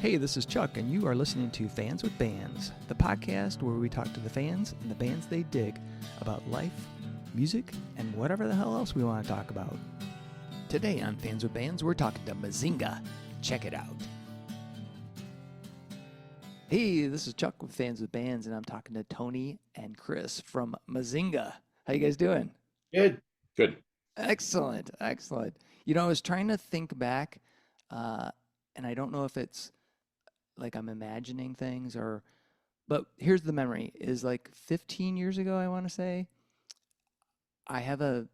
Hey, this is Chuck, and you are listening to Fans with Bands, the podcast where we talk to the fans and the bands they dig about life, music, and whatever the hell else we want to talk about. Today on Fans with Bands, we're talking to Mazinga. Check it out. Hey, this is Chuck with Fans with Bands, and I'm talking to Tony and Chris from Mazinga. How you guys doing? Good. Excellent. You know, I was trying to think back, and I don't know if it's like I'm imagining things but here's the memory is like 15 years ago, I want to say, I have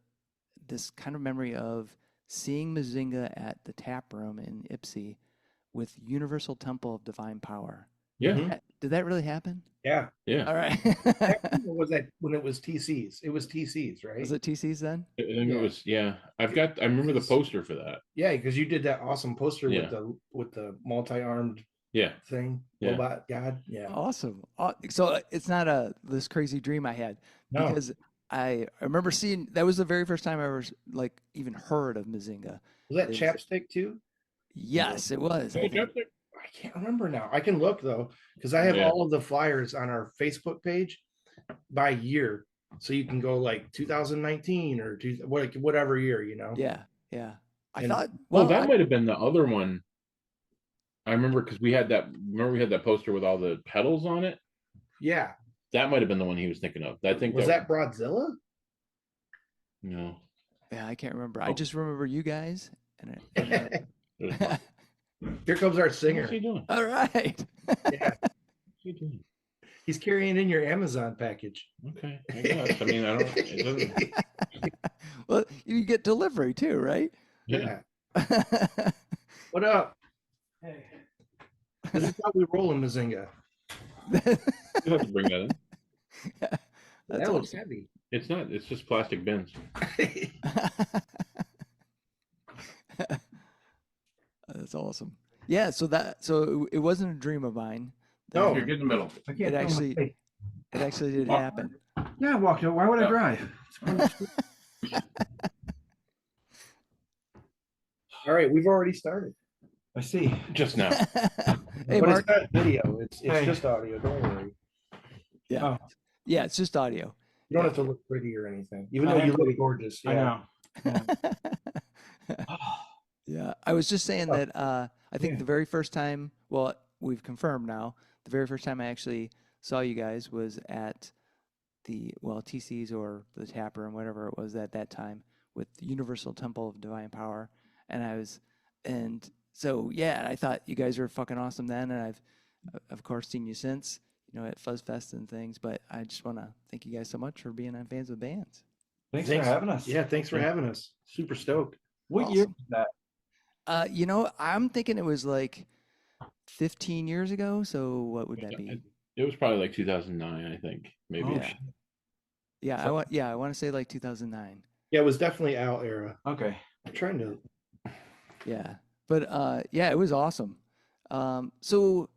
this kind of memory of seeing Mazinga at the tap room in Ipsy with Universal Temple of Divine Power. Yeah. Mm-hmm. Did that really happen? Yeah. All right. Was that when it was TC's? It was TC's, right? Was it TC's then? I think it was, yeah. I remember the poster for that. Yeah, because you did that awesome poster with the multi-armed thing. Yeah. Robot God. Yeah. Awesome. So it's not this crazy dream I had because I remember seeing that was the very first time I ever like even heard of Mazinga. Was that Chapstick too? Yes, it was. I can't remember now. I can look though, because I have all of the flyers on our Facebook page by year. So you can go like 2019 or whatever year, you know? Yeah. I thought, that might have been the other one. I remember because we had that poster with all the pedals on it. Yeah. That might have been the one he was thinking of. I think was that Broadzilla? No. Yeah, I can't remember. I just remember you guys. Here comes our singer. What's he doing? All right. Yeah. What's he doing? He's carrying in your Amazon package. Okay. I guess. I mean, it doesn't. Well, you get delivery too, right? Yeah. What up? Hey. This is how we roll in Mazinga. You have to bring that in. Yeah, that looks heavy. It's not. It's just plastic bins. That's awesome. Yeah. So it wasn't a dream of mine. No, you're good in the middle. It actually did happen. Yeah, I walked out. Why would I drive? All right, we've already started. I see. Just now. Hey, but Marc. It's not video. It's just audio. Don't worry. Yeah. Oh. Yeah, it's just audio. You don't have to look pretty or anything, even though you look gorgeous. Yeah. I know. Yeah, I was just saying that I think the very first time, well, we've confirmed now, the very first time I actually saw you guys was at TC's or the Tap Room, whatever it was at that time, with the Universal Temple of Divine Power. And so, I thought you guys were fucking awesome then, and I've, of course, seen you since, at Fuzz Fest and things, but I just want to thank you guys so much for being on Fans with Bands. Thanks for having us. Yeah, thanks for having us. Super stoked. What year was that? I'm thinking it was like 15 years ago. So what would that be? It was probably like 2009, I think. Maybe. Oh, yeah. I want to say like 2009. Yeah, it was definitely Al era. Okay. I'm trying to. Yeah, but it was awesome. So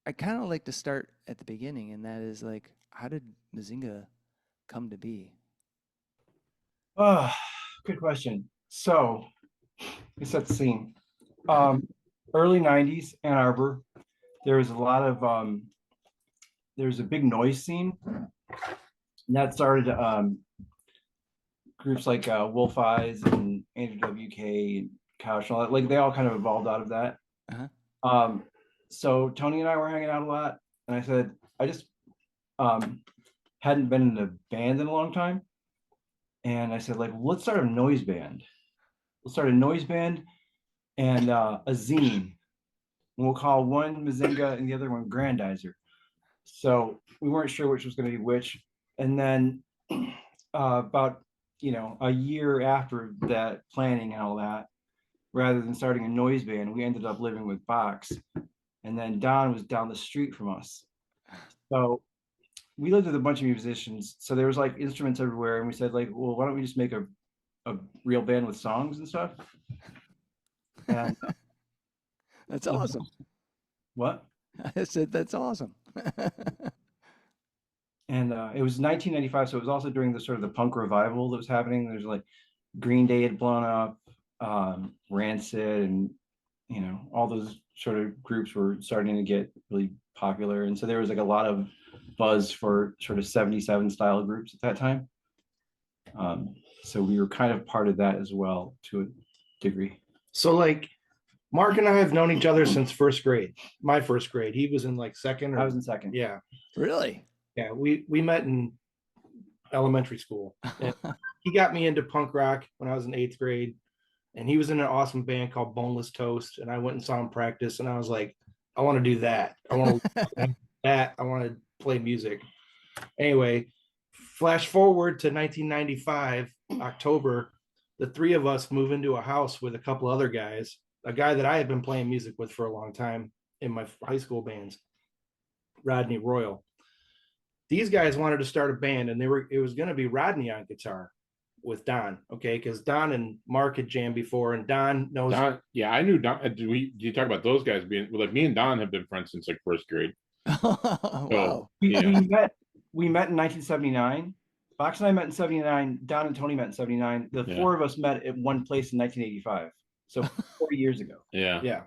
I kind of like to start at the beginning, and that is like, how did Mazinga come to be? Oh, good question. So let me set the scene. Early 90s, Ann Arbor, there was a lot of there's a big noise scene, and that started groups like Wolf Eyes and Andrew WK and Couch and all that. Like they all kind of evolved out of that. Uh-huh. So Tony and I were hanging out a lot, and I said I just hadn't been in a band in a long time, and I said, like, let's start a noise band. We'll start a noise band and a zine. And we'll call one Mazinga and the other one Grandizer. So we weren't sure which was going to be which. And then about, a year after that planning and all that, rather than starting a noise band, we ended up living with Box. And then Don was down the street from us. So we lived with a bunch of musicians. So there was like instruments everywhere. And we said, like, well, why don't we just make a real band with songs and stuff? And that's awesome. What? I said that's awesome. And it was 1995, so it was also during the sort of the punk revival that was happening. There's like Green Day had blown up, Rancid, and you know, all those sort of groups were starting to get really popular. And so there was like a lot of buzz for sort of 77 style groups at that time. So we were kind of part of that as well to a degree. So like Mark and I have known each other since first grade. My first grade. He was in like second. I was in second. Yeah. Really? Yeah. We met in elementary school. And he got me into punk rock when I was in 8th grade. And he was in an awesome band called Boneless Toast. And I went and saw him practice. And I was like, I want to do that. I want to that. I want to play music. Anyway, flash forward to 1995, October. The three of us move into a house with a couple other guys, a guy that I had been playing music with for a long time in my high school bands, Rodney Royal. These guys wanted to start a band, and it was going to be Rodney on guitar with Don, okay? Because Don and Mark had jammed before, and Don knows. Don, yeah, I knew Don. Do you talk about those guys being like me and Don have been friends since like first grade? Wow. We met in 1979. Fox and I met in 79. Don and Tony met in 79. The four of us met at one place in 1985. So 40 years ago. Yeah. Yeah.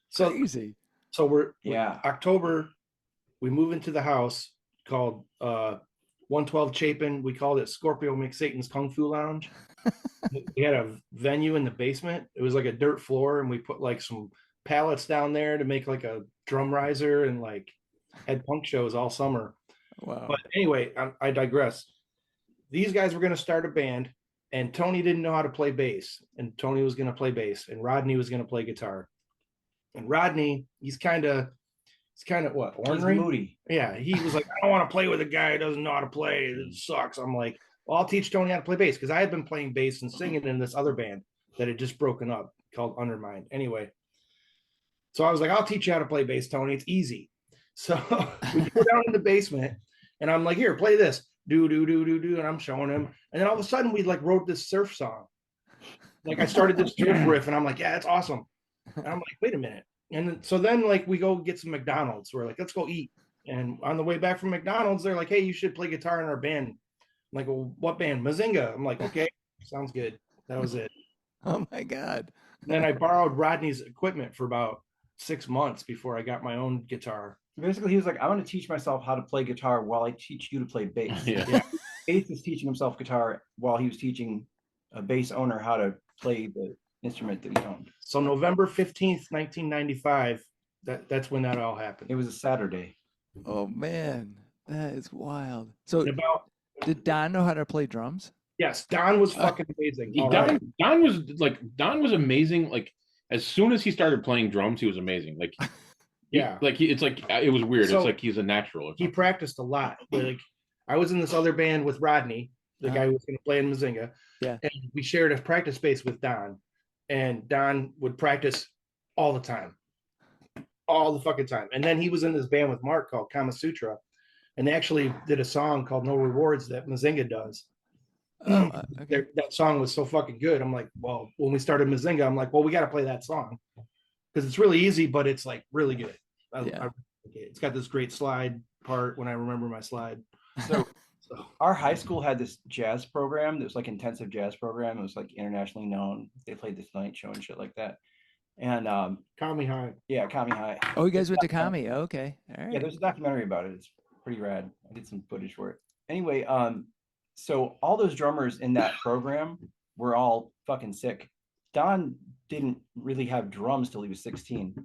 So Crazy. So we're October. We move into the house called 112 Chapin. We called it Scorpio McSatan's Kung Fu Lounge. We had a venue in the basement. It was like a dirt floor, and we put like some pallets down there to make like a drum riser, and like had punk shows all summer. Wow. But anyway, I digress. These guys were going to start a band, and Tony didn't know how to play bass, and Tony was going to play bass, and Rodney was going to play guitar. And Rodney, he's kind of what? Ornery? He's moody. Yeah, he was like, I don't want to play with a guy who doesn't know how to play. It sucks. I'm like, well, I'll teach Tony how to play bass, because I had been playing bass and singing in this other band that had just broken up called Undermined. Anyway, so I was like, I'll teach you how to play bass, Tony. It's easy. So we go down in the basement, and I'm like, here, play this. Do, do, do, do, do. And I'm showing him. And then all of a sudden, we like wrote this surf song. Like I started this surf riff, and I'm like, yeah, that's awesome. And I'm like, wait a minute. And then like we go get some McDonald's. We're like, let's go eat. And on the way back from McDonald's, they're like, hey, you should play guitar in our band. I'm like, well, what band? Mazinga. I'm like, okay, sounds good. That was it. Oh my God. Then I borrowed Rodney's equipment for about 6 months before I got my own guitar. Basically, he was like, I want to teach myself how to play guitar while I teach you to play bass. Yeah. Bass is teaching himself guitar while he was teaching a bass owner how to play the instrument that he owned. So November 15th, 1995, that's when that all happened. It was a Saturday. Oh man, that is wild. So About did Don know how to play drums? yes, Don was fucking amazing. Don was amazing. Like as soon as he started playing drums, he was amazing. Like yeah, it was weird. So, it's like he's a natural. He practiced a lot. Like I was in this other band with Rodney, the guy who was going to play in Mazinga. Yeah, and we shared a practice space with Don, and Don would practice all the time, all the fucking time. And then he was in this band with Marc called Kama Sutra, and they actually did a song called No Rewards that Mazinga does. okay. That song was so fucking good. I'm like, well, when we started Mazinga, I'm like, well, we got to play that song because it's really easy, but it's like really good. It's got this great slide part when I remember my slide. So our high school had this jazz program that was like intensive jazz program. It was like internationally known. They played this night show and shit like that. And Kami High. Yeah, Kami High. Oh, you guys went to Kami. Okay. All right. Yeah, there's a documentary about it. It's pretty rad. I did some footage for it. Anyway, so all those drummers in that program were all fucking sick. Don didn't really have drums till he was 16.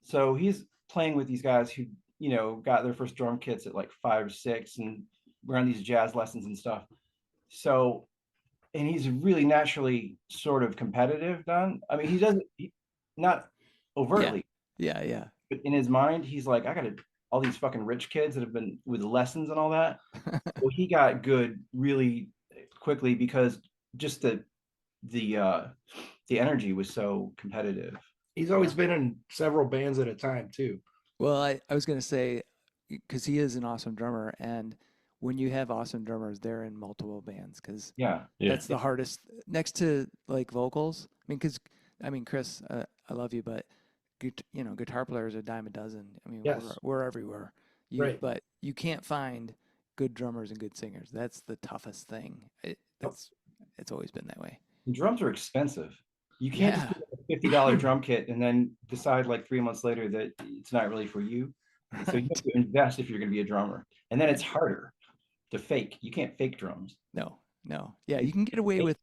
So he's playing with these guys who, you know, got their first drum kits at like 5 or 6 and we're on these jazz lessons and stuff. So, and he's really naturally sort of competitive, Don. I mean, not overtly. Yeah. But in his mind, he's like, I got all these fucking rich kids that have been with lessons and all that. Well, he got good really quickly because just the energy was so competitive. He's always been in several bands at a time too. Well, I was going to say, because he is an awesome drummer, and when you have awesome drummers, they're in multiple bands, because that's the hardest next to like vocals. I mean, Chris, I love you, but guitar players are a dime a dozen. I mean, we're everywhere. Right. But you can't find good drummers and good singers. That's the toughest thing. It's always been that way. And drums are expensive. You can't just get a $50 drum kit and then decide like 3 months later that it's not really for you. So you have to invest if you're going to be a drummer, and then it's harder to fake. You can't fake drums. No, no. Yeah, you can get away with.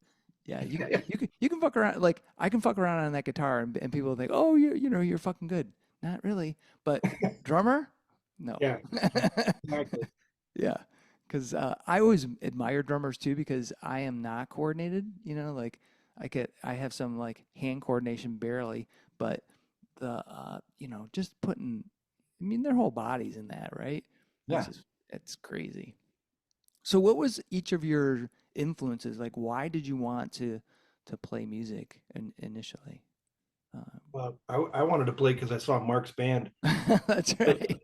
Yeah, you can fuck around. Like I can fuck around on that guitar, and people think, oh, you're fucking good. Not really, but drummer, no. Yeah, exactly. Yeah, because I always admire drummers too because I am not coordinated. Like I have some like hand coordination barely, but the just putting, I mean, their whole body's in that, right? Yeah. It's crazy. So what was each of your influences? Like, why did you want to play music initially? Well, I wanted to play because I saw Marc's band. That's right.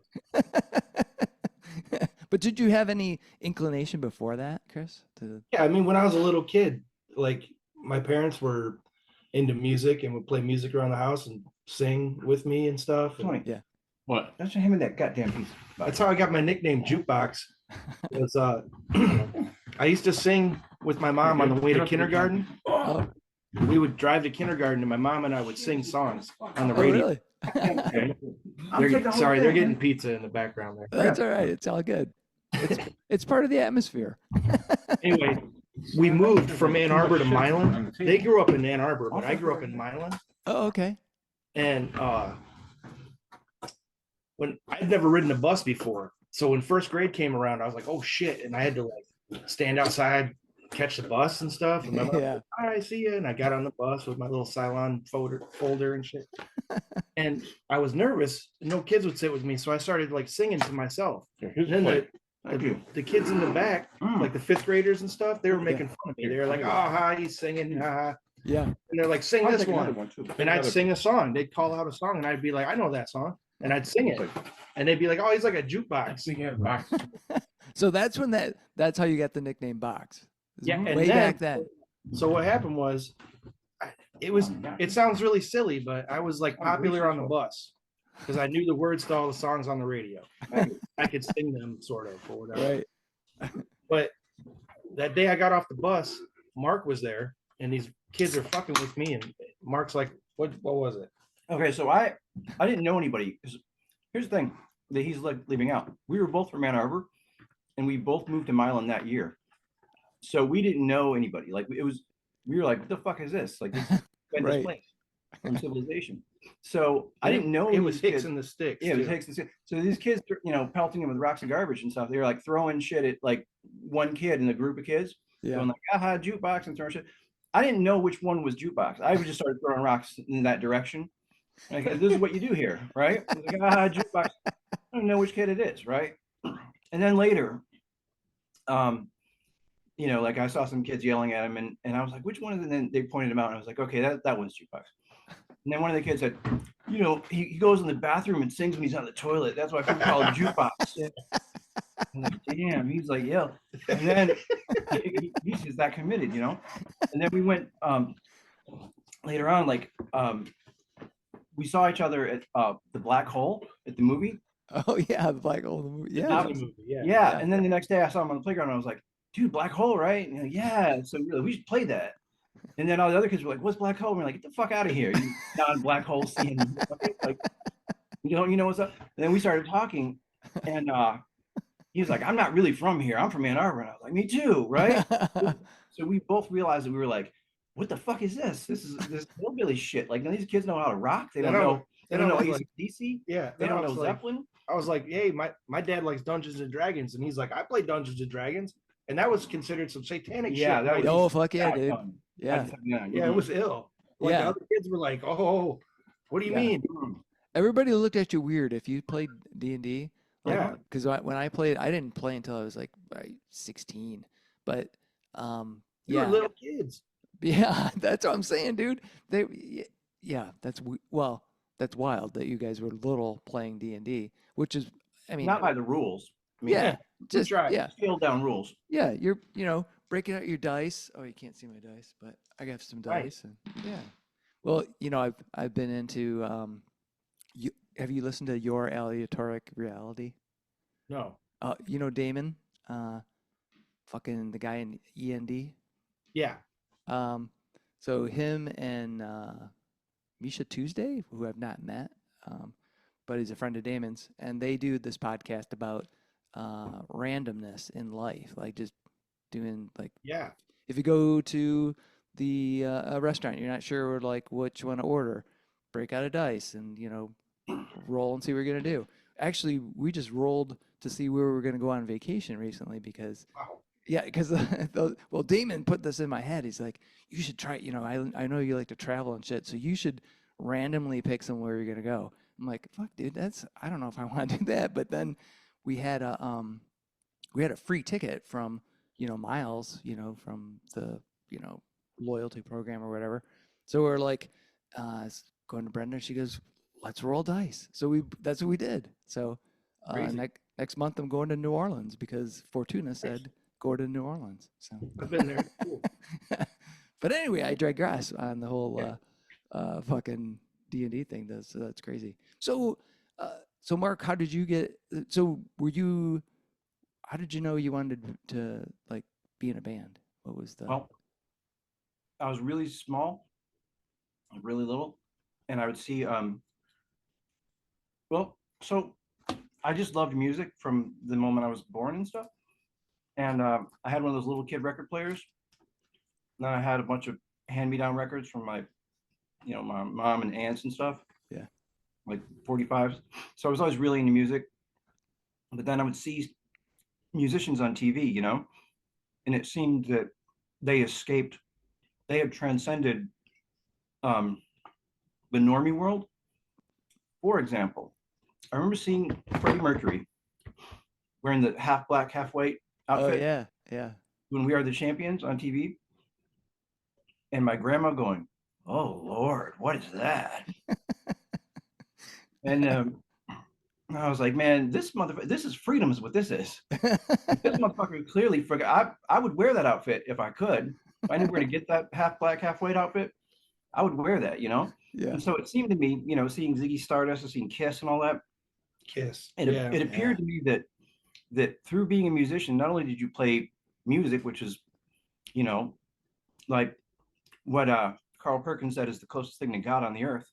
But did you have any inclination before that, Chris? Yeah, I mean, when I was a little kid, like my parents were into music and would play music around the house and sing with me and stuff. And Tony, Yeah. What? that's him in that goddamn piece. that's how I got my nickname Jukebox. Was I used to sing with my mom on the way to kindergarten. Oh, We would drive to kindergarten and my mom and I would sing songs on the oh, radio. really? Sorry, they're getting pizza in the background there. That's all right. It's all good. It's part of the atmosphere. Anyway, we moved from Ann Arbor to Milan. They grew up in Ann Arbor, but I grew up in Milan. Oh, okay. And when I'd never ridden a bus before, so when first grade came around, I was like, "Oh shit!" And I had to like stand outside, catch the bus and stuff. And my mom was Yeah. like, "All right, see you." And I got on the bus with my little Cylon folder and shit. And I was nervous. No kids would sit with me, so I started like singing to myself. And then the kids in the back, like the fifth graders and stuff, they were making fun of me. They were like, "Oh, hi, he's singing." Yeah. And they're like, "Sing this one." And I'd sing a song. They'd call out a song, and I'd be like, "I know that song," and I'd sing it. And they'd be like, "Oh, he's like a jukebox." So that's how you got the nickname Box. Yeah, and Way then- back then. So what happened was, it sounds really silly, but I was like popular on the bus because I knew the words to all the songs on the radio. I could sing them sort of or whatever. Right. But that day I got off the bus, Marc was there, and these kids are fucking with me, and Marc's like, "What was it?" Okay, so I didn't know anybody. Here's the thing that he's like leaving out. We were both from Ann Arbor, and we both moved to Milan that year. So we didn't know anybody. Like we were like, "What the fuck is this?" Like this Right. displaced from civilization. So I didn't know It was these Hicks kids. and the Sticks. Yeah, it was too. Hicks and Sticks. So these kids, pelting him with rocks and garbage and stuff. They were like throwing shit at like one kid in a group of kids, Yeah. going like, "Aha, jukebox," and throwing shit. I didn't know which one was jukebox. I just started throwing rocks in that direction. Like, this is what you do here, right? I was like, "Ah, jukebox." I don't know which kid it is, right? And then later, like I saw some kids yelling at him, and I was like, "Which one is it?" And then they pointed him out, and I was like, "Okay, that one's jukebox." And then one of the kids said, he goes in the bathroom and sings when he's on the toilet. That's why people call him jukebox. I'm like, damn. He's like, yeah. And then he's just that committed, And then we went later on, like we saw each other at the Black Hole at the movie. Oh yeah, the Black Hole. Yeah. Yeah. And then the next day I saw him on the playground and I was like, "Dude, Black Hole, right?" And like, "Yeah." So we should play that. And then all the other kids were like, "What's Black Hole?" And we're like, "Get the fuck out of here, you non-Black Hole scene." Like, you know what's up? And then we started talking, and he was like, "I'm not really from here. I'm from Ann Arbor." And I was like, "Me too," right? So we both realized that we were like, "What the fuck is this? This is this hillbilly shit." Like, none of these kids know how to rock. They don't know AC/DC. Yeah, They don't know like, Zeppelin. I was like, "Hey, my dad likes Dungeons and Dragons," and he's like, "I play Dungeons and Dragons," and that was considered some satanic Yeah, shit. that was- Oh fuck yeah, Yeah, dude. done. Yeah. Yeah, it was ill. Like Yeah. the other kids were like, "Oh, what do you Yeah. mean?" Everybody looked at you weird if you played D&D. Yeah. Because when I played, I didn't play until I was like 16. But You were yeah, little kids. yeah, that's what I'm saying, dude. Yeah, that's wild that you guys were little playing D&D, which is, I mean, Not by the rules. I mean, yeah, just tried. yeah, scaled down rules. yeah. You're breaking out your dice. Oh, you can't see my dice, but I got some Right. dice. And, yeah. Well, I've been into have you listened to Your Aleatoric Reality? No. Damon, fucking the guy in END. Yeah. So him and Misha Tuesday, who I've not met, but he's a friend of Damon's, and they do this podcast about randomness in life, like just doing like Yeah. if you go to the a restaurant, you're not sure like which one to order, break out a dice and roll and see what you're gonna do. Actually, we just rolled to see where we were gonna go on vacation recently because Wow. yeah, because well, Damon put this in my head. He's like, you should try. I know you like to travel and shit, so you should randomly pick somewhere you're gonna go. I'm like, fuck, dude, I don't know if I want to do that. But then we had a free ticket from Miles, from the loyalty program or whatever. So we're like going to Brenda. She goes, let's roll dice. So that's what we did. So Crazy. next month I'm going to New Orleans because Fortuna said go to New Orleans. So I've been there. Cool. but anyway, I digress on the whole Yeah. fucking D&D thing. That's crazy. So Mark, how did you get? So were you? How did you know you wanted to like be in a band? What was the? Well, I was really small, really little, and I would see well, so I just loved music from the moment I was born and stuff. And I had one of those little kid record players. And then I had a bunch of hand-me-down records from my mom and aunts and stuff, Yeah. like 45s. So I was always really into music. But then I would see musicians on TV, and it seemed that they had transcended um, the normie world. For example, I remember seeing Freddie Mercury wearing the half black, half white Oh outfit yeah, yeah. when We Are the Champions on TV, and my grandma going, "Oh Lord, what is that?" And I was like, "Man, this is freedom, is what this is." This motherfucker clearly forgot. I would wear that outfit if I could. If I knew where to get that half black, half white outfit, I would wear that, Yeah, And so it seemed to me, seeing Ziggy Stardust and seeing Kiss and all that, Kiss. it Yeah. it appeared to me that through being a musician, not only did you play music, which is, you know, like what Carl Perkins said is the closest thing to God on the earth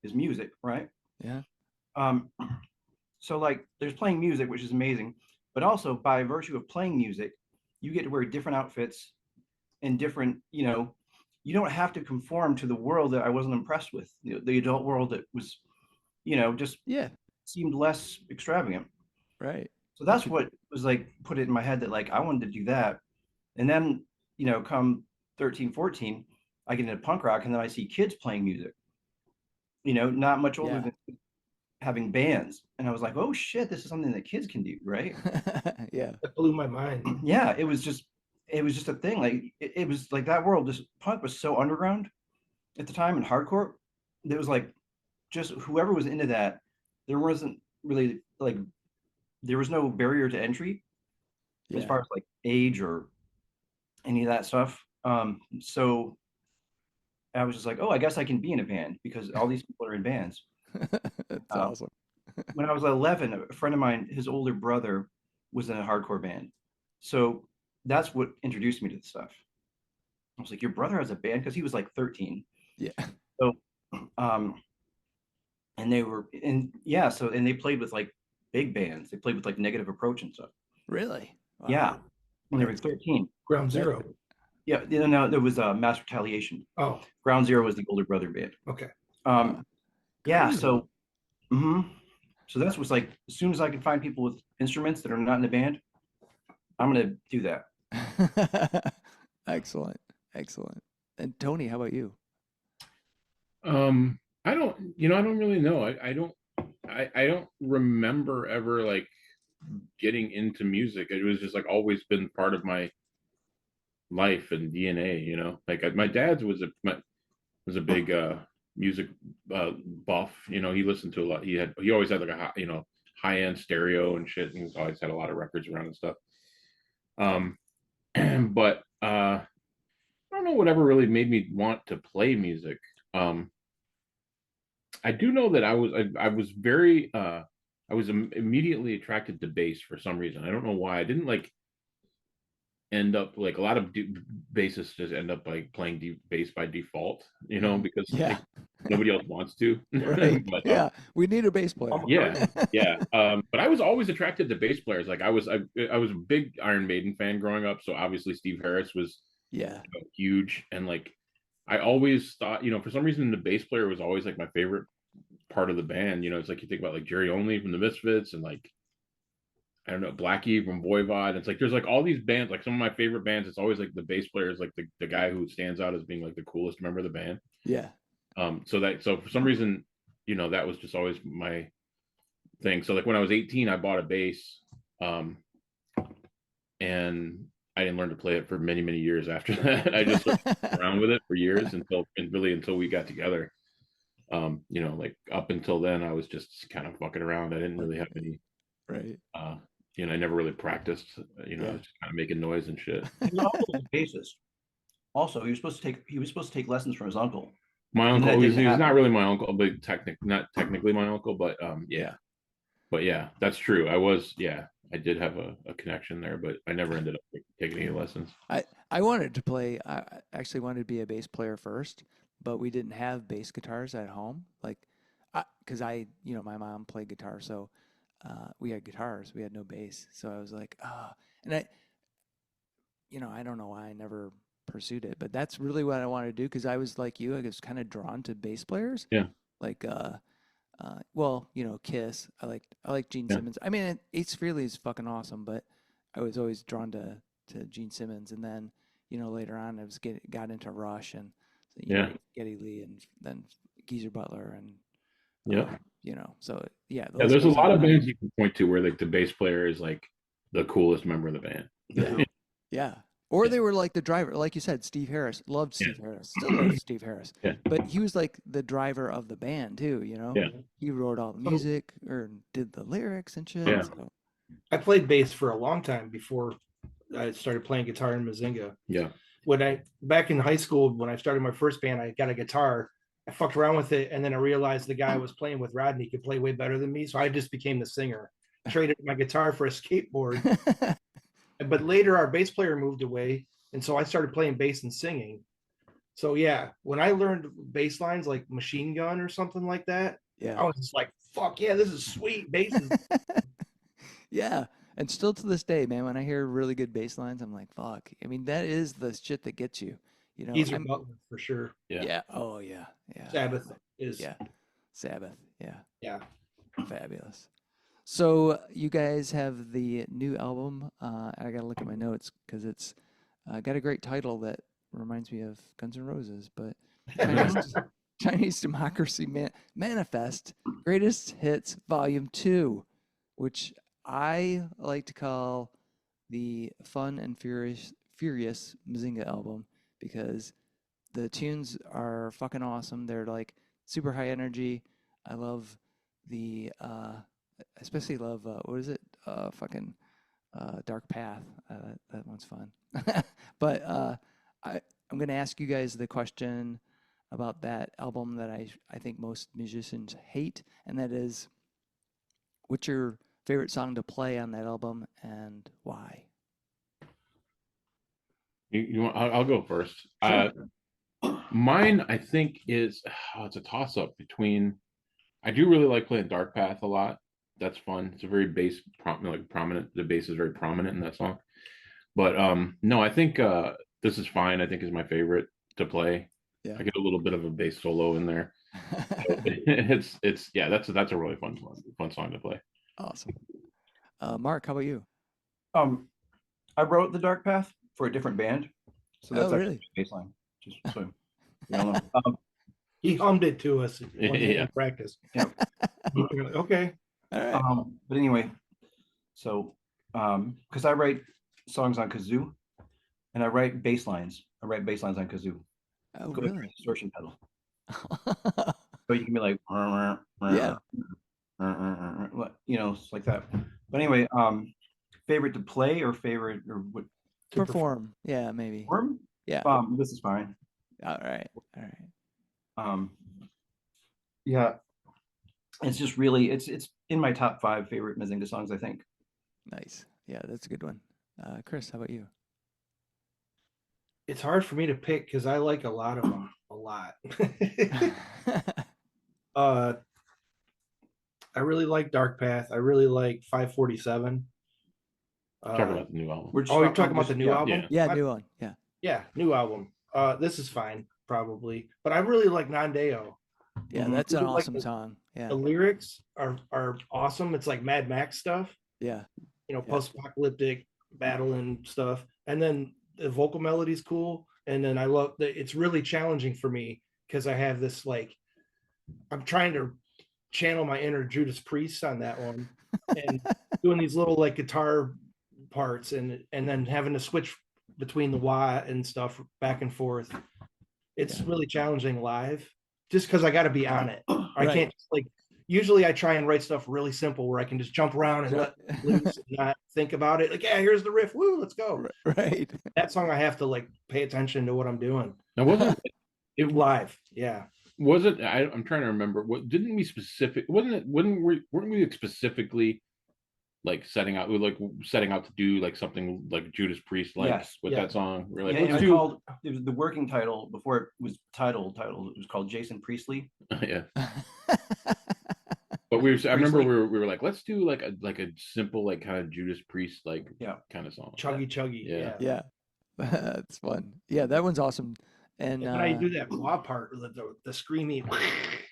is music, right? yeah, Um, so like there's playing music, which is amazing, but also by virtue of playing music, you get to wear different outfits and different, you don't have to conform to the world that I wasn't impressed with, the adult world that was, just yeah. seemed less extravagant. Right. So You that's could. what was like put it in my head that like I wanted to do that. And then, come 13, 14, I get into punk rock and then I see kids playing music, not much older Yeah. than having bands. And I was like, oh shit, this is something that kids can do, right? Yeah. That blew my mind. Yeah, it was just a thing. Like it was like that world, just punk was so underground at the time and hardcore. There was like just whoever was into that, there wasn't really like there was no barrier to entry as Yeah. far as like age or any of that stuff. So I was just like, oh, I guess I can be in a band because all these people are in bands. That's Uh, awesome. when I was 11, a friend of mine, his older brother, was in a hardcore band. So that's what introduced me to the stuff. I was like, your brother has a band because he was like 13. Yeah. So, um, and they were in, yeah. So, and they played with like big bands. They played with like Negative Approach and stuff. Really? Wow. Yeah. When they were That's 13. Ground that. Zero. Yeah. No, there was Mass Retaliation. Oh, Ground Zero was the older brother band. okay. Wow. Yeah. Crazy. So, so that's what's like, as soon as I can find people with instruments that are not in the band, I'm going to do that. Excellent. Excellent. And Tony, how about you? I don't, I don't really know. I don't remember ever like getting into music. It was just like always been part of my life and DNA, Like my dad's was a big music buff. He listened to a lot. He always had like a high end stereo and shit, and he's always had a lot of records around and stuff. But I don't know whatever really made me want to play music. I do know that I was very I was immediately attracted to bass for some reason. I don't know why. I didn't like end up like a lot of bassists just end up like playing bass by default, because Yeah. like, nobody else wants to. Right. But Yeah. We need a bass player. yeah. But I was always attracted to bass players. Like I was a big Iron Maiden fan growing up, so obviously Steve Harris was Yeah. huge, and like I always thought, for some reason the bass player was always like my favorite part of the band. It's like you think about like Jerry Only from the Misfits, and like I don't know, Blackie from Voivod. It's like there's like all these bands, like some of my favorite bands. It's always like the bass player is like the guy who stands out as being like the coolest member of the band. Yeah. So for some reason, that was just always my thing. So like when I was 18, I bought a bass, and I didn't learn to play it for many, many years after that. I just around with it for years until we got together. Like up until then, I was just kind of fucking around. I didn't really have any. Right. I never really practiced. I was just kind of making noise and shit. His uncle was a bassist. Also, he was supposed to take lessons from his uncle. My uncle, he's not really my uncle, but not technically my uncle, but yeah. But yeah, that's true. I did have a connection there, but I never ended up taking any lessons. I wanted to play. I actually wanted to be a bass player first, but we didn't have bass guitars at home. Like, because my mom played guitar, so we had guitars. We had no bass, so I was like, and I don't know why I never pursued it, but that's really what I wanted to do because I was like you. I was kind of drawn to bass players. Yeah. Like, Kiss. I like Gene Simmons. I mean, Ace Frehley is fucking awesome, but I was always drawn to Gene Simmons, and then later on I was got into Rush and Geddy Lee, and then Geezer Butler, and so there's a lot of bands you can point to where like the bass player is like the coolest member of the band. Yeah. Or they were like the driver, like you said, Steve Harris. Loved Steve Harris. Still love Steve Harris. Yeah. But he was like the driver of the band too, Yeah. He wrote all the music or did the lyrics and shit. Yeah. So. I played bass for a long time before I started playing guitar in Mazinga. Yeah. Back in high school, when I started my first band, I got a guitar. I fucked around with it, and then I realized the guy I was playing with, Rodney, could play way better than me. So I just became the singer. Traded my guitar for a skateboard. But later, our bass player moved away, and so I started playing bass and singing. So yeah, when I learned bass lines like Machine Gun or something like that, I was just like, "Fuck yeah, this is sweet bass." Yeah, and still to this day, man, when I hear really good bass lines, I'm like, "Fuck!" I mean, that is the shit that gets you. Geezer Butler for sure. Yeah. Oh yeah. Sabbath is. Yeah. Sabbath. Yeah. Yeah. Fabulous. So you guys have the new album. I got to look at my notes because it's got a great title that reminds me of Guns N' Roses, but Chinese Democracy Manifest Greatest Hits Volume 2, which I like to call the Fun and Furious Mazinga album because the tunes are fucking awesome. They're like super high energy. I love especially love what is it? Dark Path. That one's fun. But I'm gonna ask you guys the question about that album that I think most musicians hate, and that is, what's your favorite song to play on that album and why? I'll go first. Sure. Mine, I think, is it's a toss up between. I do really like playing Dark Path a lot. That's fun. It's a very bass prominent. The bass is very prominent in that song. But no, I think This Is Fine. I think is my favorite to play. Yeah. I get a little bit of a bass solo in there. So that's a really fun song to play. Awesome. Mark, how about you? I wrote The Dark Path for a different band, so that's really bass line. Just so you know. He hummed it to us in practice. Yeah. Okay. All right. But anyway, so because I write songs on kazoo, and I write bass lines. I write bass lines on kazoo. Oh, really? Distortion pedal. So you can be like, yeah, it's like that. But anyway, favorite to play or favorite or what? Perform. Yeah, maybe. Perform? Yeah. This is fine. All right. Yeah, it's just really it's in my top 5 favorite Mazinga songs, I think. Nice. Yeah, that's a good one. Chris, how about you? It's hard for me to pick because I like a lot of them a lot. uh, I really like Dark Path. I really like 547. Talking about the new album. You're talking about the new album? Yeah, new one. Yeah. Yeah, new album. This is fine, probably. But I really like Nandeo. Yeah, Mhm. that's an Really like awesome song. Yeah. The lyrics are awesome. It's like Mad Max stuff, Yeah. you know, Yeah. post-apocalyptic battle and stuff. And then the vocal melody's cool. And then I love that it's really challenging for me because I have this like I'm trying to channel my inner Judas Priest on that one and doing these little like guitar parts and then having to switch between the wah and stuff back and forth. It's really challenging live just because I got to be on it. I can't just like usually I try and write stuff really simple where I can just jump around and let loose and not think about it. Like, yeah, here's the riff. Woo, let's go. Right. That song I have to like pay attention to what I'm doing. Now wasn't it live? Yeah. Was it? I'm trying to remember. What didn't we specific? Wasn't it? Weren't we specifically like setting out to do like something like Judas Priest like with that song? We're like, it was the working title before it was titled. It was called Jason Priestley. Yeah. But I remember we were like, let's do like a simple like kind of Judas Priest like kind of song. Chuggy. Yeah. That's fun. Yeah, that one's awesome. And when I do that wah part, the screamy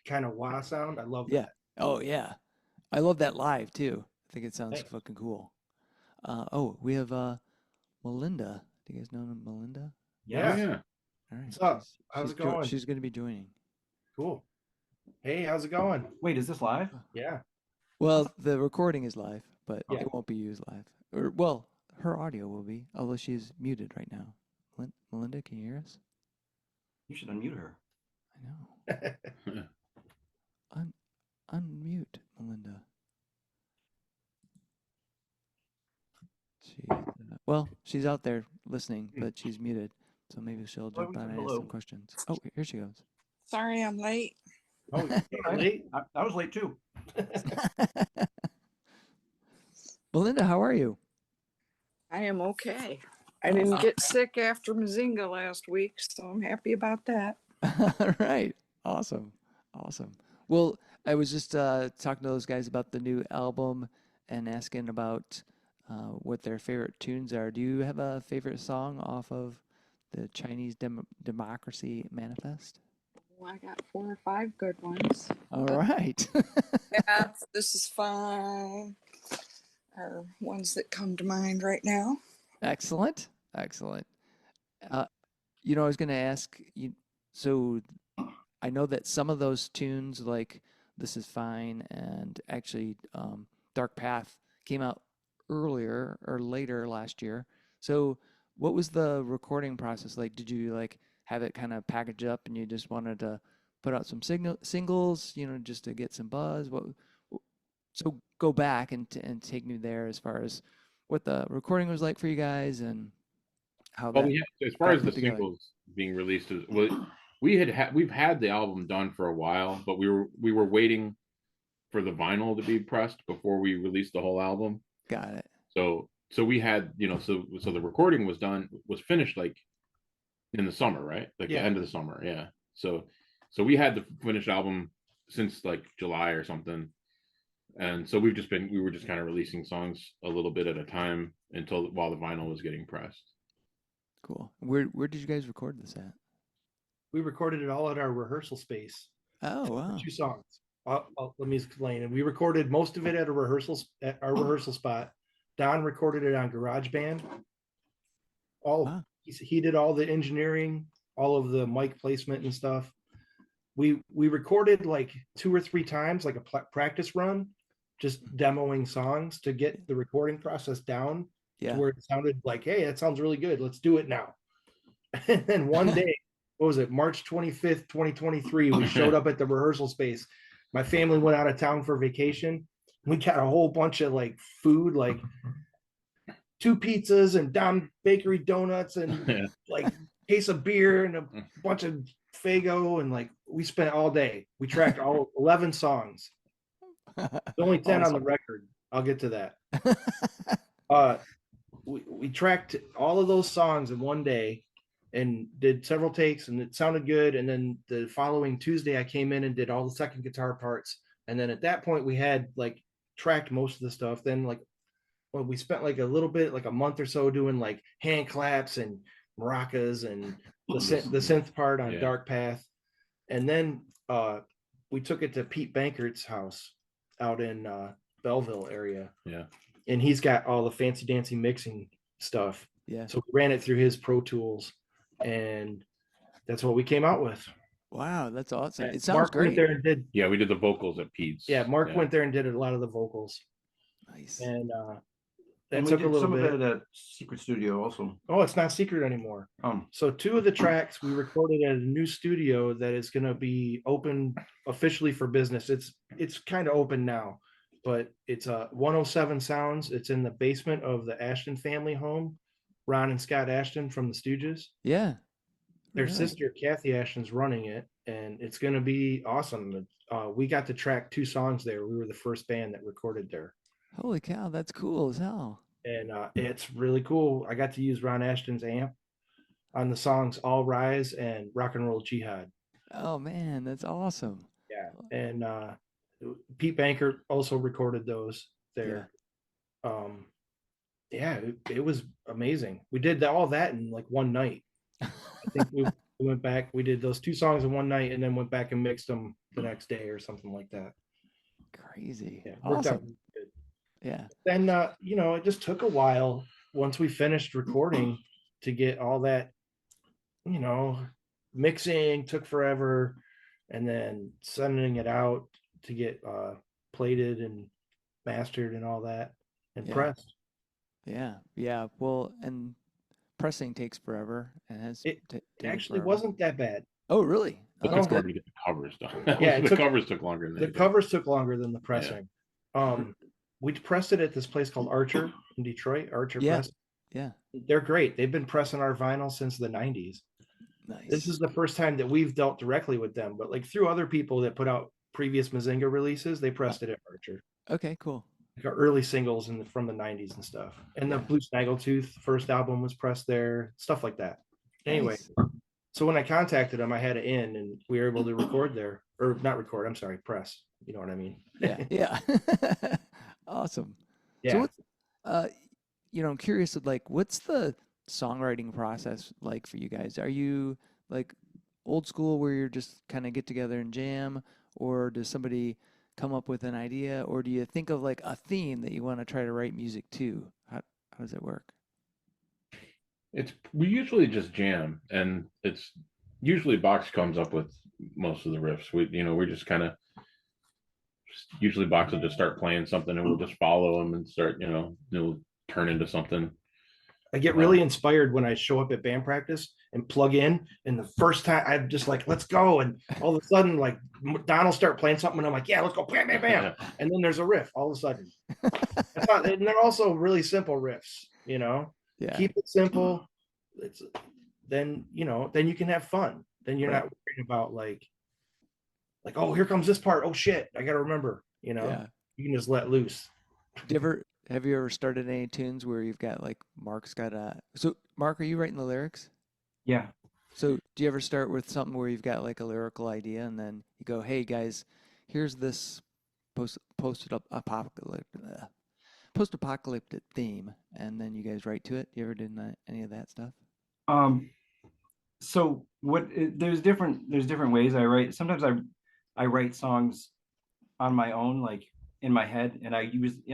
kind of wah sound, I love that. Oh yeah, I love that live too. I think it sounds fucking cool. We have Melinda. Do you guys know Melinda? Yeah. All right. What's up? How's it going? She's going to be joining. Cool. Hey, how's it going? Wait, is this live? Yeah. Well, the recording is live, but it won't be used live. Or well, her audio will be, although she's muted right now. Melinda, can you hear us? You should unmute her. I know. Unmute Melinda. She's out there listening, but she's muted. So maybe she'll jump on and ask some questions. Oh, here she goes. Sorry, I'm late. Oh, late? I was late too. Melinda, how are you? I am okay. I didn't get sick after Mazinga last week, so I'm happy about that. All right. Awesome. Well, I was just talking to those guys about the new album and asking about what their favorite tunes are. Do you have a favorite song off of the Chinese Democracy Manifest? Oh, I got 4 or 5 good ones. All right. Yeah, This Is Fine are ones that come to mind right now. Excellent. I was going to ask you, so I know that some of those tunes like This Is Fine and actually Dark Path came out earlier or later last year. So what was the recording process like? Did you like have it kind of packaged up and you just wanted to put out some singles, just to get some buzz? So go back and take me there as far as what the recording was like for you guys and how that. As far as the singles being released, we've had the album done for a while, but we were waiting for the vinyl to be pressed before we released the whole album. Got it. So we had so the recording was finished like in the summer, right? Like the end of the summer, yeah. So we had the finished album since like July or something. And so we were just kind of releasing songs a little bit at a time while the vinyl was getting pressed. Cool. Where did you guys record this at? We recorded it all at our rehearsal space. Oh, wow. 2 songs. Let me explain. And we recorded most of it at our rehearsal spot. Don recorded it on GarageBand. He did all the engineering, all of the mic placement and stuff. We recorded like 2 or 3 times, like a practice run, just demoing songs to get the recording process down to where it sounded like, hey, that sounds really good. Let's do it now. And then one day, what was it, March 25th, 2023, we showed up at the rehearsal space. My family went out of town for vacation. We got a whole bunch of like food, like 2 pizzas and Dom Bakery donuts and like case of beer and a bunch of Fago, and like we spent all day. We tracked all 11 songs. There's only 10 on the record. I'll get to that. We tracked all of those songs in one day, and did several takes, and it sounded good. And then the following Tuesday, I came in and did all the second guitar parts. And then at that point, we had like tracked most of the stuff. Then like, well, we spent like a little bit, like a month or so, doing like hand claps and maracas and the synth part on Dark Path. And then we took it to Pete Bankert's house out in Belleville area. Yeah. And he's got all the fancy dancy mixing stuff. Yeah. So we ran it through his Pro Tools, and that's what we came out with. Wow, that's awesome. Yeah, It sounds Marc great. went there and did. Yeah, we did the vocals at Pete's. Yeah, Marc went there and did a lot of the vocals. Nice. And that And we took a did little some bit. of that at Secret Studio also. Oh, it's not secret anymore. So 2 of the tracks we recorded at a new studio that is going to be open officially for business. It's kind of open now, but it's 107 Sounds. It's in the basement of the Ashton family home. Ron and Scott Ashton from the Stooges. Yeah. Their Really? sister Kathy Ashton's running it, and it's going to be awesome. We got to track 2 songs there. We were the first band that recorded there. Holy cow, that's cool as hell. And it's really cool. I got to use Ron Ashton's amp on the songs All Rise and Rock and Roll Jihad. Oh man, that's awesome. Yeah. And Pete Bankert also recorded those there. Yeah, it was amazing. We did all that in like one night. I think we went back, we did those 2 songs in one night, and then went back and mixed them the next day or something like that. Crazy. Yeah, worked out Awesome. good. Yeah. Then it just took a while once we finished recording to get all that, mixing took forever, and then sending it out to get plated and mastered and all that, and pressed. Yeah. Yeah. Well, and pressing takes forever, and has It actually forever. wasn't that bad. Oh, really? But Oh, that's that's hard good. to get the covers done. Yeah, The covers took longer than The anything. covers took longer than the pressing. We pressed it at this place called Archer in Detroit. Archer Press. Yeah. They're great. They've been pressing our vinyl since the 90s. Nice. This is the first time that we've dealt directly with them, but like through other people that put out previous Mazinga releases, they pressed it at Archer. Okay, cool. Like our early singles from the 90s and stuff. And the Blue Snaggletooth first album was pressed there, stuff like that. Anyway, Nice. so when I contacted them, I had it in, and we were able to record there, or not record, I'm sorry, press. You know what I mean? Yeah. Yeah. Awesome. Yeah. So what's, I'm curious, like, what's the songwriting process like for you guys? Are you like old school where you're just kind of get together and jam, or does somebody come up with an idea, or do you think of like a theme that you want to try to write music to? How does it work? We usually just jam, and it's usually Box comes up with most of the riffs. We just kind of usually Box will just start playing something, and we'll just follow him and start, it'll turn into something. I get really inspired when I show up at band practice and plug in, and the first time I'm just like, let's go. And all of a sudden, like Don will start playing something, and I'm like, yeah, let's go, bam, bam, bam. And then there's a riff all of a sudden. And they're also really simple riffs, Yeah. Keep it simple. Then you can have fun. Then you're not worried about like, oh, here comes this part. Oh shit, I gotta remember, Yeah. You can just let loose. Have you ever started any tunes where you've got like Marc's got so Marc, are you writing the lyrics? Yeah. So do you ever start with something where you've got like a lyrical idea, and then you go, hey guys, here's this post-apocalyptic theme, and then you guys write to it? You ever did any of that stuff? So there's different ways I write. Sometimes I write songs on my own, like in my head, and I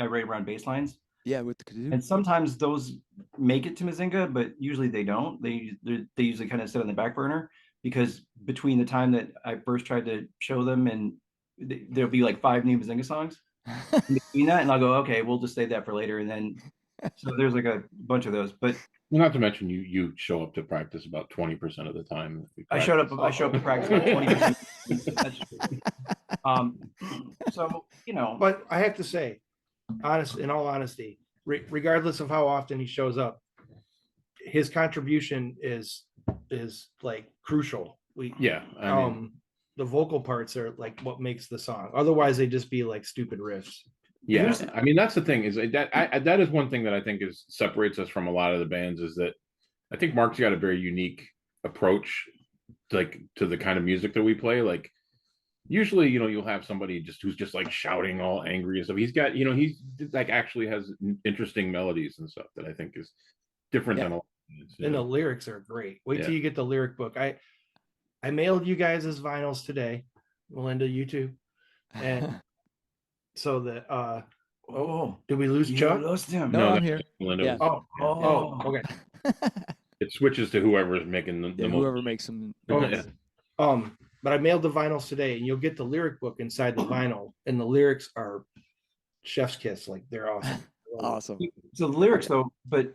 write around bass lines. Yeah, with the kazoo. And sometimes those make it to Mazinga, but usually they don't. They usually kind of sit on the back burner, because between the time that I first tried to show them and there'll be like 5 new Mazinga songs in between that, and I'll go, okay, we'll just save that for later. And then so there's like a bunch of those. But well, not to mention you show up to practice about 20% of the time. I show up to practice about 20%. That's true. So But I have to say, in all honesty, regardless of how often he shows up, his contribution is like crucial. The vocal parts are like what makes the song. Otherwise, they just be like stupid riffs. Yeah, I mean that's the thing is that is one thing that I think separates us from a lot of the bands, is that I think Marc's got a very unique approach like to the kind of music that we play. Like usually, you'll have somebody who's just like shouting all angry and stuff. He's got, he's like actually has interesting melodies and stuff that I think is different than a lot of and the lyrics are great. Wait till you get the lyric book. I mailed you guys his vinyls today, Melinda, you too. And so that did we lose Chuck? Lost him. No, I'm here. Melinda Yeah. Okay. It switches to whoever's making the whoever makes them. But I mailed the vinyls today, and you'll get the lyric book inside the vinyl, and the lyrics are chef's kiss. Like they're awesome. Awesome. So the lyrics, though, but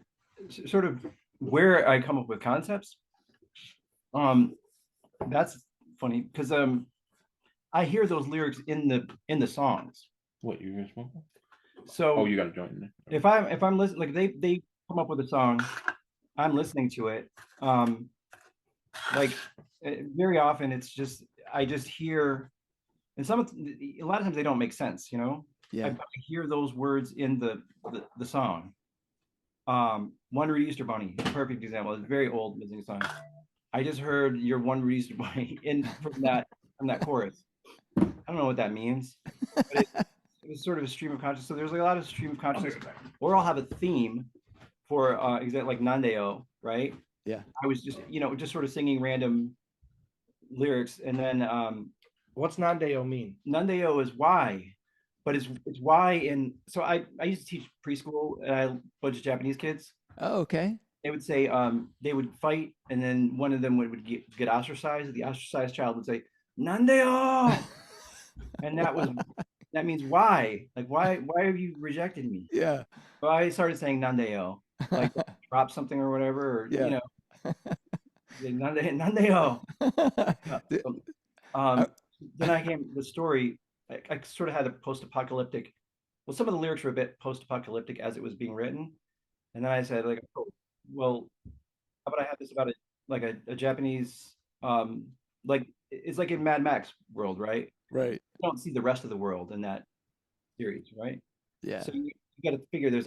sort of where I come up with concepts, that's funny because I hear those lyrics in the songs. What you guys want? So you got to join in there. If I'm listening, like they come up with a song, I'm listening to it. Like very often it's just I just hear, and a lot of times they don't make sense. Yeah. I hear those words in the song. One Rudy Easter Bunny, perfect example. It's a very old Mazinga song. I just heard your One Rudy Easter Bunny from that chorus. I don't know what that means, but it was sort of a stream of consciousness. So there's like a lot of stream of consciousness, or I'll have a theme for like Nandeo, right? Yeah. I was just just sort of singing random lyrics, and then what's Nandeo mean? Nandeo is why, but it's why. And so I used to teach preschool, a bunch of Japanese kids. Oh, okay. They would say they would fight, and then one of them would get ostracized. The ostracized child would say Nandeo, and that means why? Like why have you rejected me? Yeah. So I started saying Nandeo, like drop something or whatever, or Nandeo. Then I came the story. I sort of had a post-apocalyptic. Well, some of the lyrics were a bit post-apocalyptic as it was being written, and then I said, like, oh, well, how about I have this about a Japanese, like it's like in Mad Max world, right? Right. You don't see the rest of the world in that series, right? Yeah. So you got to figure there's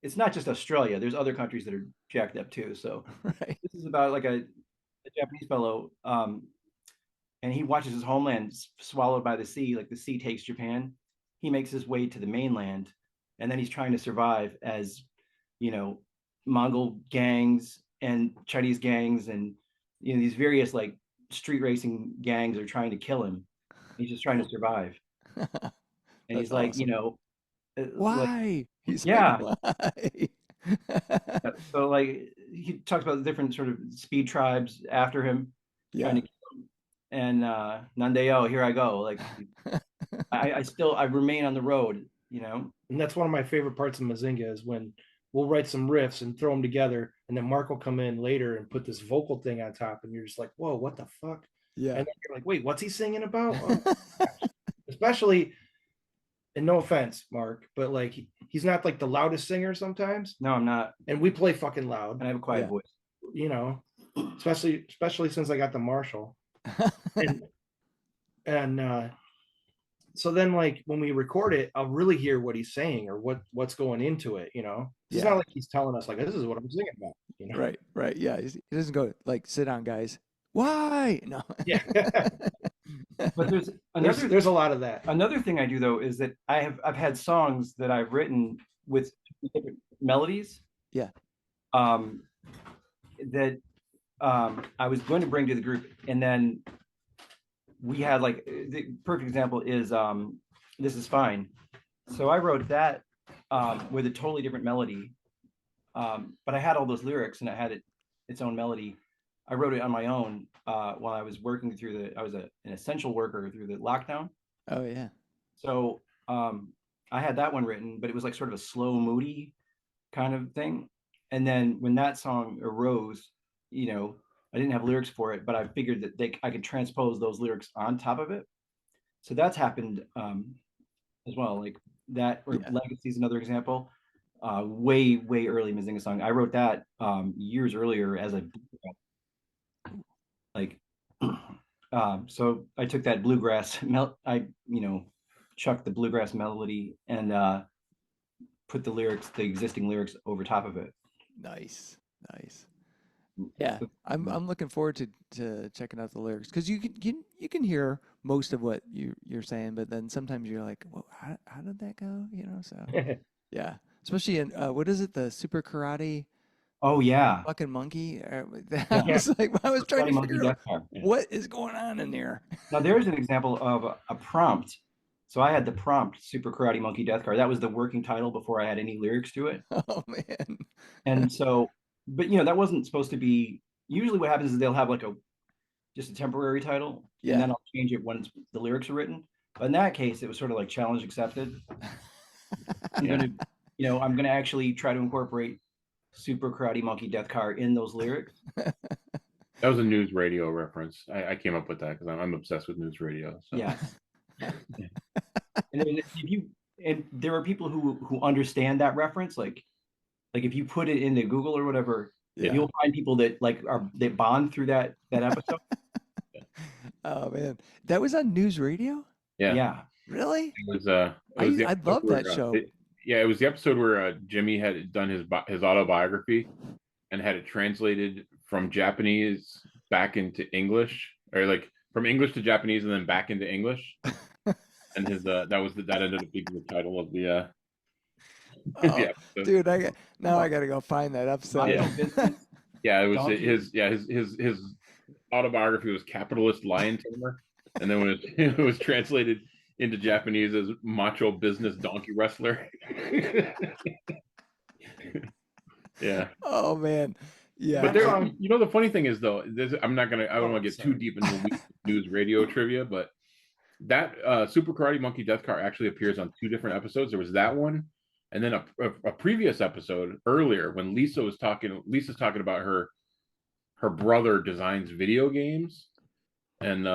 it's not just Australia. There's other countries that are jacked up too. So this is about like a Japanese fellow, and he watches his homeland swallowed by the sea. Like the sea takes Japan. He makes his way to the mainland, and then he's trying to survive as, Mongol gangs and Chinese gangs and these various like street racing gangs are trying to kill him. He's just trying to survive, and he's like, awesome. Why? He's like, why? So like he talks about the different sort of speed tribes after him, trying to kill him. And Nandeo, here I go. Like I remain on the road, And that's one of my favorite parts of Mazinga is when we'll write some riffs and throw them together, and then Marc will come in later and put this vocal thing on top, and you're just like, whoa, what the fuck? Yeah. And then you're like, wait, what's he singing about? Oh, especially, and no offense, Marc, but like he's not like the loudest singer sometimes. No, I'm not. And we play fucking loud. And I have a quiet voice. Especially since I got the Marshall. and so then like when we record it, I'll really hear what he's saying or what's going into it, It's not like he's telling us like this is what I'm singing about, Right. Yeah. He doesn't go like, sit down, guys. Why? No. Yeah. But there's a lot of that. Another thing I do though is that I've had songs that I've written with different melodies. Yeah. That I was going to bring to the group, and then we had like the perfect example is This Is Fine. So I wrote that with a totally different melody, but I had all those lyrics and it had its own melody. I wrote it on my own while I was working through I was an essential worker through the lockdown. Oh yeah. So I had that one written, but it was like sort of a slow, moody kind of thing. And then when that song arose, I didn't have lyrics for it, but I figured that I could transpose those lyrics on top of it. So that's happened as well. Like that, or Legacy is another example. Way, way early Mazinga song. I wrote that years earlier as a so I took that bluegrass chucked the bluegrass melody and put the existing lyrics over top of it. Nice. Yeah, I'm looking forward to checking out the lyrics because you can hear most of what you're saying, but then sometimes you're like, well, how did that go? You know, so yeah, especially in what is it, the Super Karate Oh yeah, fucking monkey? I yeah. Yeah. was like, I was trying Karate to Monkey figure out Death Card. what is going on in there. Now there's an example of a prompt. So I had the prompt Super Karate Monkey Death Card. That was the working title before I had any lyrics to it. Oh man, And so, but that wasn't supposed to be. Usually, what happens is they'll have like just a temporary title, and yeah. then I'll change it once the lyrics are written. But in that case, it was sort of like challenge accepted. I'm Yeah. gonna, I'm gonna actually try to incorporate Super Karate Monkey Death Card in those lyrics. That was a news radio reference. I came up with that because I'm obsessed with news radio. So. Yes. And there are people who understand that reference, like if you put it into Google or whatever, Yeah. you'll find people that that bond through that episode. Oh man, that was on news radio. Yeah. Yeah. Really? It was the I episode love where, that show. it was the episode where Jimmy had done his autobiography and had it translated from Japanese back into English, or like from English to Japanese and then back into English. And his that ended up being the title of the Oh, the episode. dude, I gotta go find that episode. Yeah. Business, Yeah, it was Donkey. his autobiography was Capitalist Lion Tamer, and then when it was translated into Japanese as Macho Business Donkey Wrestler. Yeah. Oh man, yeah. But there, the funny thing is though, I don't want to get too deep into news radio trivia, but that Super Karate Monkey Death Card actually appears on 2 different episodes. There was that one, and then a previous episode earlier when Lisa's talking about her brother designs video games, and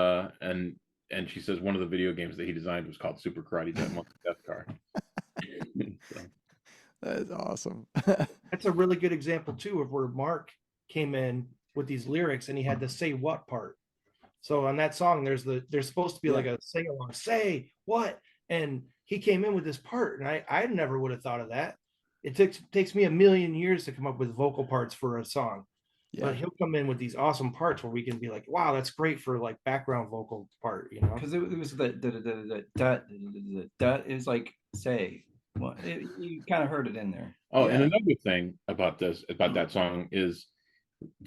she says one of the video games that he designed was called Super Karate Monkey Death Card. So. That is awesome. That's a really good example too of where Marc came in with these lyrics and he had the say what part. So on that song, there's supposed to be like a sing along, say what, and he came in with this part, and I never would have thought of that. It takes me a million years to come up with vocal parts for a song, but he'll come in with these awesome parts where we can be like, wow, that's great for like background vocal part, because it was the it was like say. Well, you kind of heard it in there. Oh, and another thing about that song is,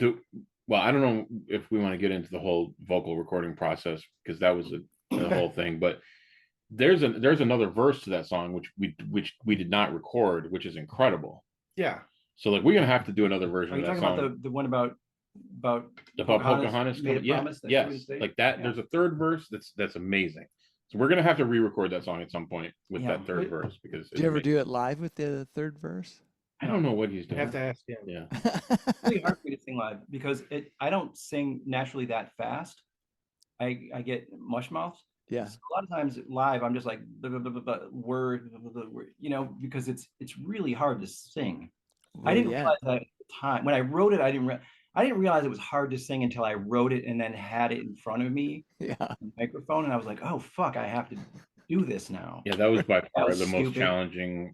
I don't know if we want to get into the whole vocal recording process because that was the whole thing, but there's another verse to that song which we did not record, which is incredible. Yeah. So like we're gonna have to do another version of that song. About the one about Pocahontas. Yes, like that. Yeah. There's a third verse that's amazing. So we're gonna have to re-record that song at some point with that third verse because. Did you ever do it live with the third verse? I don't know what he's doing. I have to ask him. Yeah. It's really hard for me to sing live because I don't sing naturally that fast. I get mush mouth. Yeah. So a lot of times live, I'm just like word, because it's really hard to sing. Well, I didn't realize that at the time when I wrote it. I didn't realize it was hard to sing until I wrote it and then had it in front of me, on the microphone, and I was like, "Oh fuck, I have to do this now." Yeah, that was by far the most challenging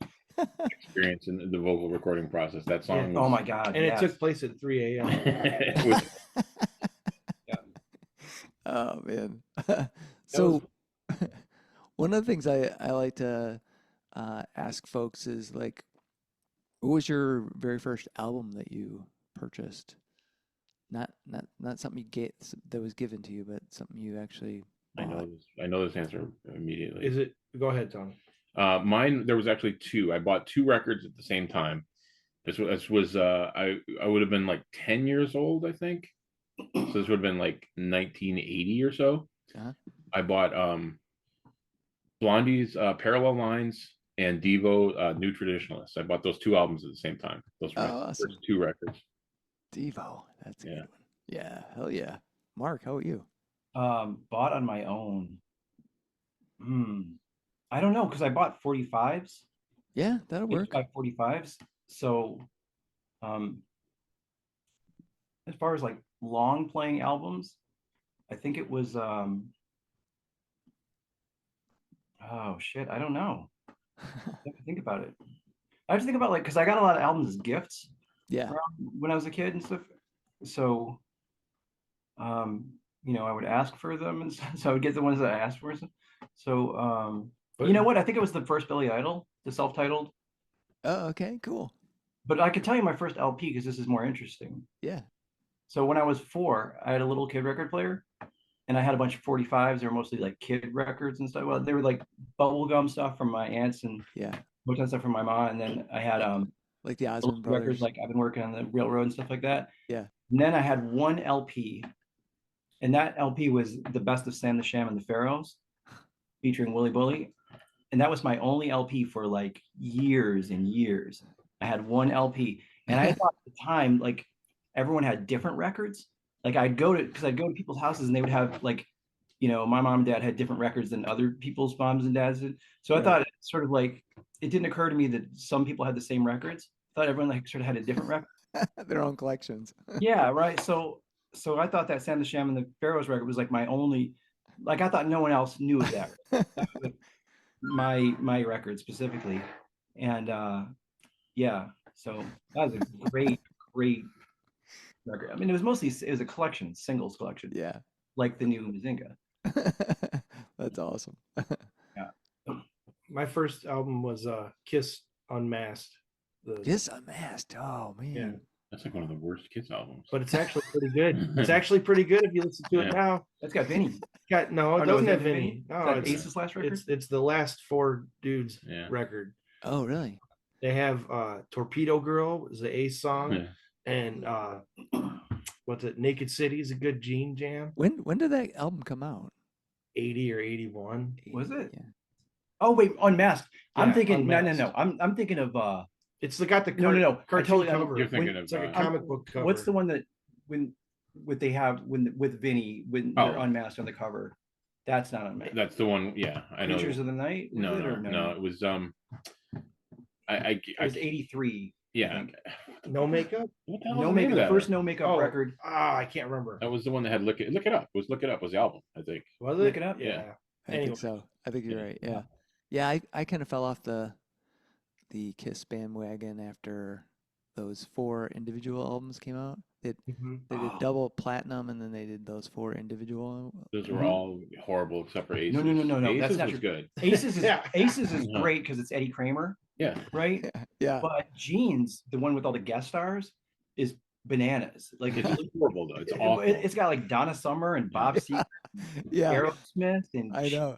experience in the vocal recording process. That song. Was, oh my god! And it took place at 3 a.m. Oh man. So one of the things I like to ask folks is like, what was your very first album that you purchased? Not something you get that was given to you, but something you actually bought. I know this answer immediately. Is it? Go ahead, Tony. Mine, there was actually 2. I bought 2 records at the same time. This was I would have been like 10 years old, I think. So this would have been like 1980 or so. Uh-huh. I bought Blondie's Parallel Lines and Devo New Traditionalists. I bought those 2 albums at the same time. Those were my first 2 records. Devo, that's a good one. Yeah, hell yeah. Marc, how about you? Bought on my own. I don't know because I bought 45s. Yeah, that'll work. 45s. So, as far as like long playing albums, I think it was. Oh shit! I don't know. I have to think about it. I have to think about because I got a lot of albums as gifts. Yeah. When I was a kid and stuff, so you know, I would ask for them, and so I would get the ones that I asked for. So you know what? I think it was the first Billy Idol, the self-titled. Oh, okay, cool. But I could tell you my first LP because this is more interesting. Yeah. So when I was 4, I had a little kid record player, and I had a bunch of 45s. They were mostly like kid records and stuff. Well, they were like bubblegum stuff from my aunts and Yeah. most of stuff from my mom. And then I had Like the little Osmond records, Brothers. like I've been working on the railroad and stuff like that. Yeah. And then I had one LP, and that LP was the best of Sam the Sham and the Pharaohs, featuring Willie Bully. And that was my only LP for like years and years. I had one LP, and I thought at the time like everyone had different records. Like I'd go to people's houses and they would have like, you know, my mom and dad had different records than other people's moms and dads did. So I thought it sort of like it didn't occur to me that some people had the same records. I thought everyone like sort of had a different record. Their own collections. Yeah, right. So I thought that Sam the Sham and the Pharaohs record was like my only, like I thought no one else knew of that. That was my record specifically. And yeah, so that was a great record. I mean, it was a collection, singles collection, Yeah. like the new Mazinga. That's awesome. Yeah. My first album was Kiss Unmasked. Kiss Unmasked. Oh man. Yeah. That's like one of the worst Kiss albums. But it's actually pretty good. It's actually pretty good if you listen to it now. That's got Vinny. No, it doesn't have Vinny. No, No, it's Ace's last record. It's the last 4 dudes record. Oh really? They have Torpedo Girl is the Ace song, and what's it? Naked City is a good Gene jam. When did that album come out? 80 or 81. Was it? Yeah. Oh wait, Unmasked. I'm thinking Unmasked. no. I'm thinking of It's got the no. cartoon cover. You're thinking It's like a comic book cover. What's the one that what they have with Vinny when they're unmasked on the cover? That's not Unmasked. That's the one. Yeah, I know. Creatures of the Night. No. It was it was 83. Yeah. No Makeup? What the hell No was the name Makeup. of The that? first No Makeup record. I can't remember. That was the one that had Look It Up. It was Look It Up was the album, I think. Was it? Look It Up? Yeah. I think so. I think you're right. Yeah. Yeah, I kind of fell off the Kiss bandwagon after those 4 individual albums came out. They did double platinum, and then they did those 4 individual. Those were all horrible except for Aces. No. Aces That's not was true. good. Aces is great because it's Eddie Kramer. Yeah. Right. Yeah. But Gene's, the one with all the guest stars, is bananas. Like It's horrible though. It's awful. It's got like Donna Summer and Bob Seger, Aerosmith, and I know.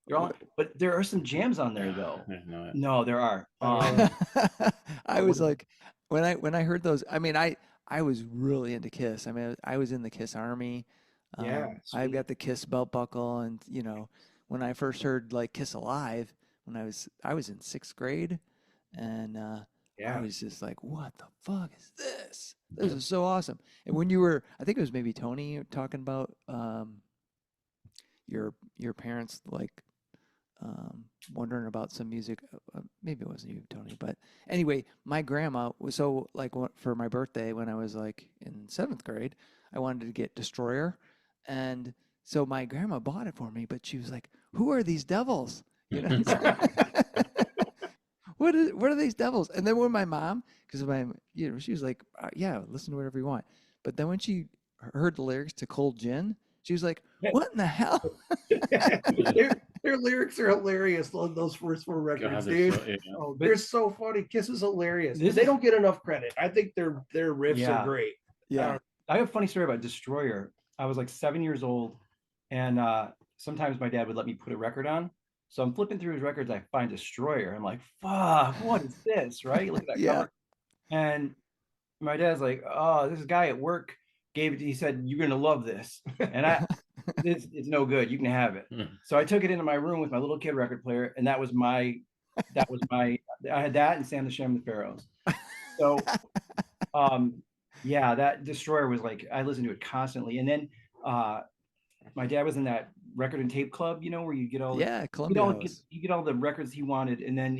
They're all, but there are some jams on there though. No. No, there are. I was like, when I heard those, I mean, I was really into Kiss. I mean, I was in the Kiss Army. I've got the Kiss belt buckle, and you know, when I first heard like Kiss Alive, when I was in 6th grade, and I was just like, what the fuck is this? This is so awesome. And when you were, I think it was maybe Tony talking about your parents like wondering about some music. Maybe it wasn't you, Tony, but anyway, my grandma was so like for my birthday when I was like in 7th grade, I wanted to get Destroyer, and so my grandma bought it for me. But she was like, "Who are these devils?" You know. What are these devils? And then when my mom, because she was like, yeah, listen to whatever you want. But then when she heard the lyrics to Cold Gin, she was like, what in the hell? Their lyrics are hilarious on those first 4 records, dude. They're so funny. Kiss is hilarious. They don't get enough credit. I think their riffs are great. Yeah. I have a funny story about Destroyer. I was like 7 years old, and sometimes my dad would let me put a record on. So I'm flipping through his records. I find Destroyer. I'm like, fuck, what is this? Right? Look at that cover. And my dad's like, oh, this guy at work gave it. He said, you're going to love this. And it's no good. You can have it. So I took it into my room with my little kid record player. And that was my, I had that and Sam the Sham and the Pharaohs. So, yeah, that Destroyer was like, I listened to it constantly. And then my dad was in that record and tape club, you know, where you get all Columbia you get all the records he wanted, and then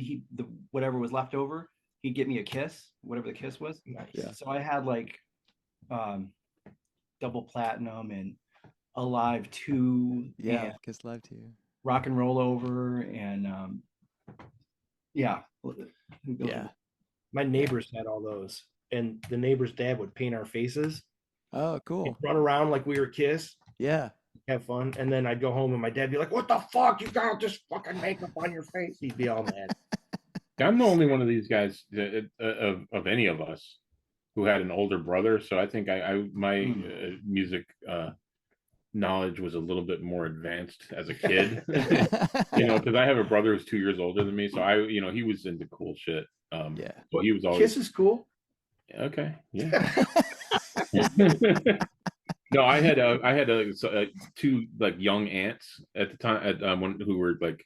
whatever was left over, he'd get me a Kiss, whatever the Kiss was. Nice. Yeah. So I had like double platinum and Alive 2, and Kiss Live 2, Rock and Roll Over, and My neighbors had all those, and the neighbor's dad would paint our faces Oh, We'd cool. run around like we were Kiss, Yeah. have fun, and then I'd go home and my dad'd be like, "What the fuck? You got this fucking makeup on your face?" He'd be all mad. I'm the only one of these guys of any of us who had an older brother, so I think I my music knowledge was a little bit more advanced as a kid. You know, because I have a brother who's 2 years older than me, so he was into cool shit. Yeah. So he was always Kiss is cool. okay. Yeah. No, I had two like young aunts at the time who were like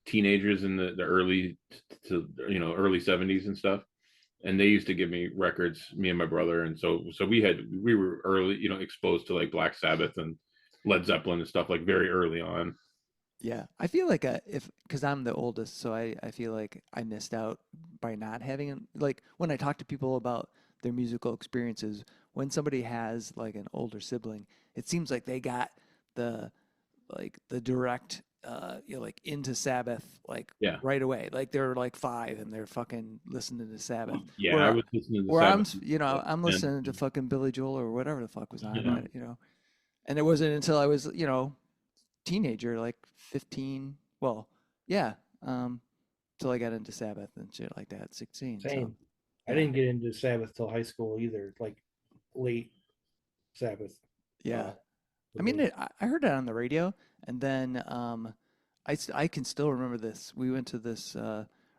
teenagers in the early to early 70s and stuff, and they used to give me records, me and my brother, and so we were early, exposed to like Black Sabbath and Led Zeppelin and stuff like very early on. Yeah, I feel like because I'm the oldest, so I feel like I missed out by not having like when I talk to people about their musical experiences, when somebody has like an older sibling, it seems like they got the the direct like into Sabbath like Yeah, right away. Like they're like 5 and they're fucking listening to Sabbath. yeah, I Where was listening to where I'm Sabbath. I'm listening to fucking Billy Joel or whatever the fuck was on, Yeah. And it wasn't until I was, teenager, like 15. Well, yeah, till I got into Sabbath and shit like that, 16. Same. So, I didn't get into Sabbath till high school either, like late Sabbath. yeah. For I mean, me. I heard it on the radio, and then I can still remember this. We went to this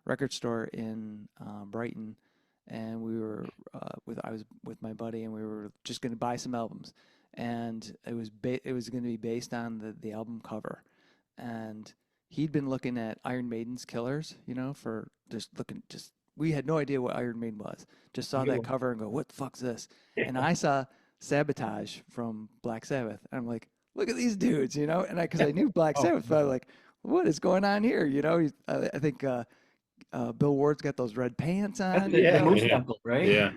record store in Brighton, and we were I was with my buddy, and we were just going to buy some albums, and it was going to be based on the album cover, and he'd been looking at Iron Maiden's Killers, for just we had no idea what Iron Maiden was. Just saw that You- cover and go, what the fuck's this? And I saw Sabotage from Black Sabbath. And I'm like, look at these dudes, and because I knew Black Oh, Sabbath, but I'm like, what is going on here? I think Bill Ward's got those red pants That's on. the Yeah. motorcycle, right? Yeah.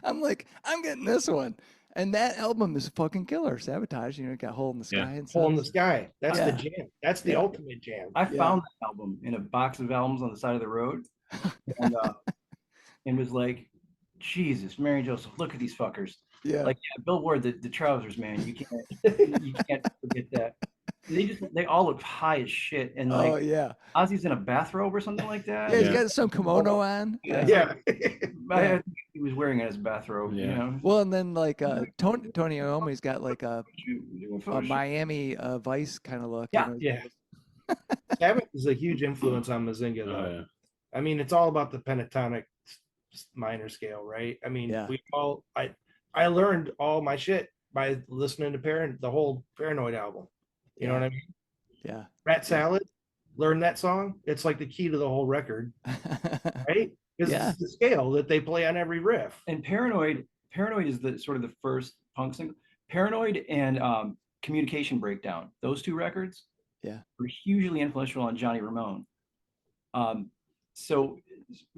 I'm like, I'm getting this one. And that album is fucking killer. Sabotage, got Hole in the Sky Yeah. and Hole in stuff. the Sky. That's the Yeah. jam. That's the Yeah. ultimate jam. I Yeah. found that album in a box of albums on the side of the road, and was like, Jesus, Mary Joseph, look at these fuckers. Yeah. Like, yeah, Bill Ward, the trousers, man, you can't forget that. They all look high as shit, and like Oh yeah. Ozzy's in a bathrobe or something like that. Yeah, he's Yeah. got some kimono on. Yeah. Yeah. I think he was wearing it as a bathrobe. Yeah. Well, and then like Tony Iommi's got like a Photo shoot. Miami Vice kind of look. Yeah. Yeah. Sabbath is a huge influence on Mazinga, though. Oh, yeah. I mean, it's all about the pentatonic minor scale, right? I mean, Yeah. I learned all my shit by listening to the whole Paranoid album. You know what I mean? Yeah. Rat Salad, learn that song. It's like the key to the whole record, right? Because Yeah. it's the scale that they play on every riff. And Paranoid is the sort of the first punk single. Paranoid and Communication Breakdown, those two records, Yeah. were hugely influential on Johnny Ramone. So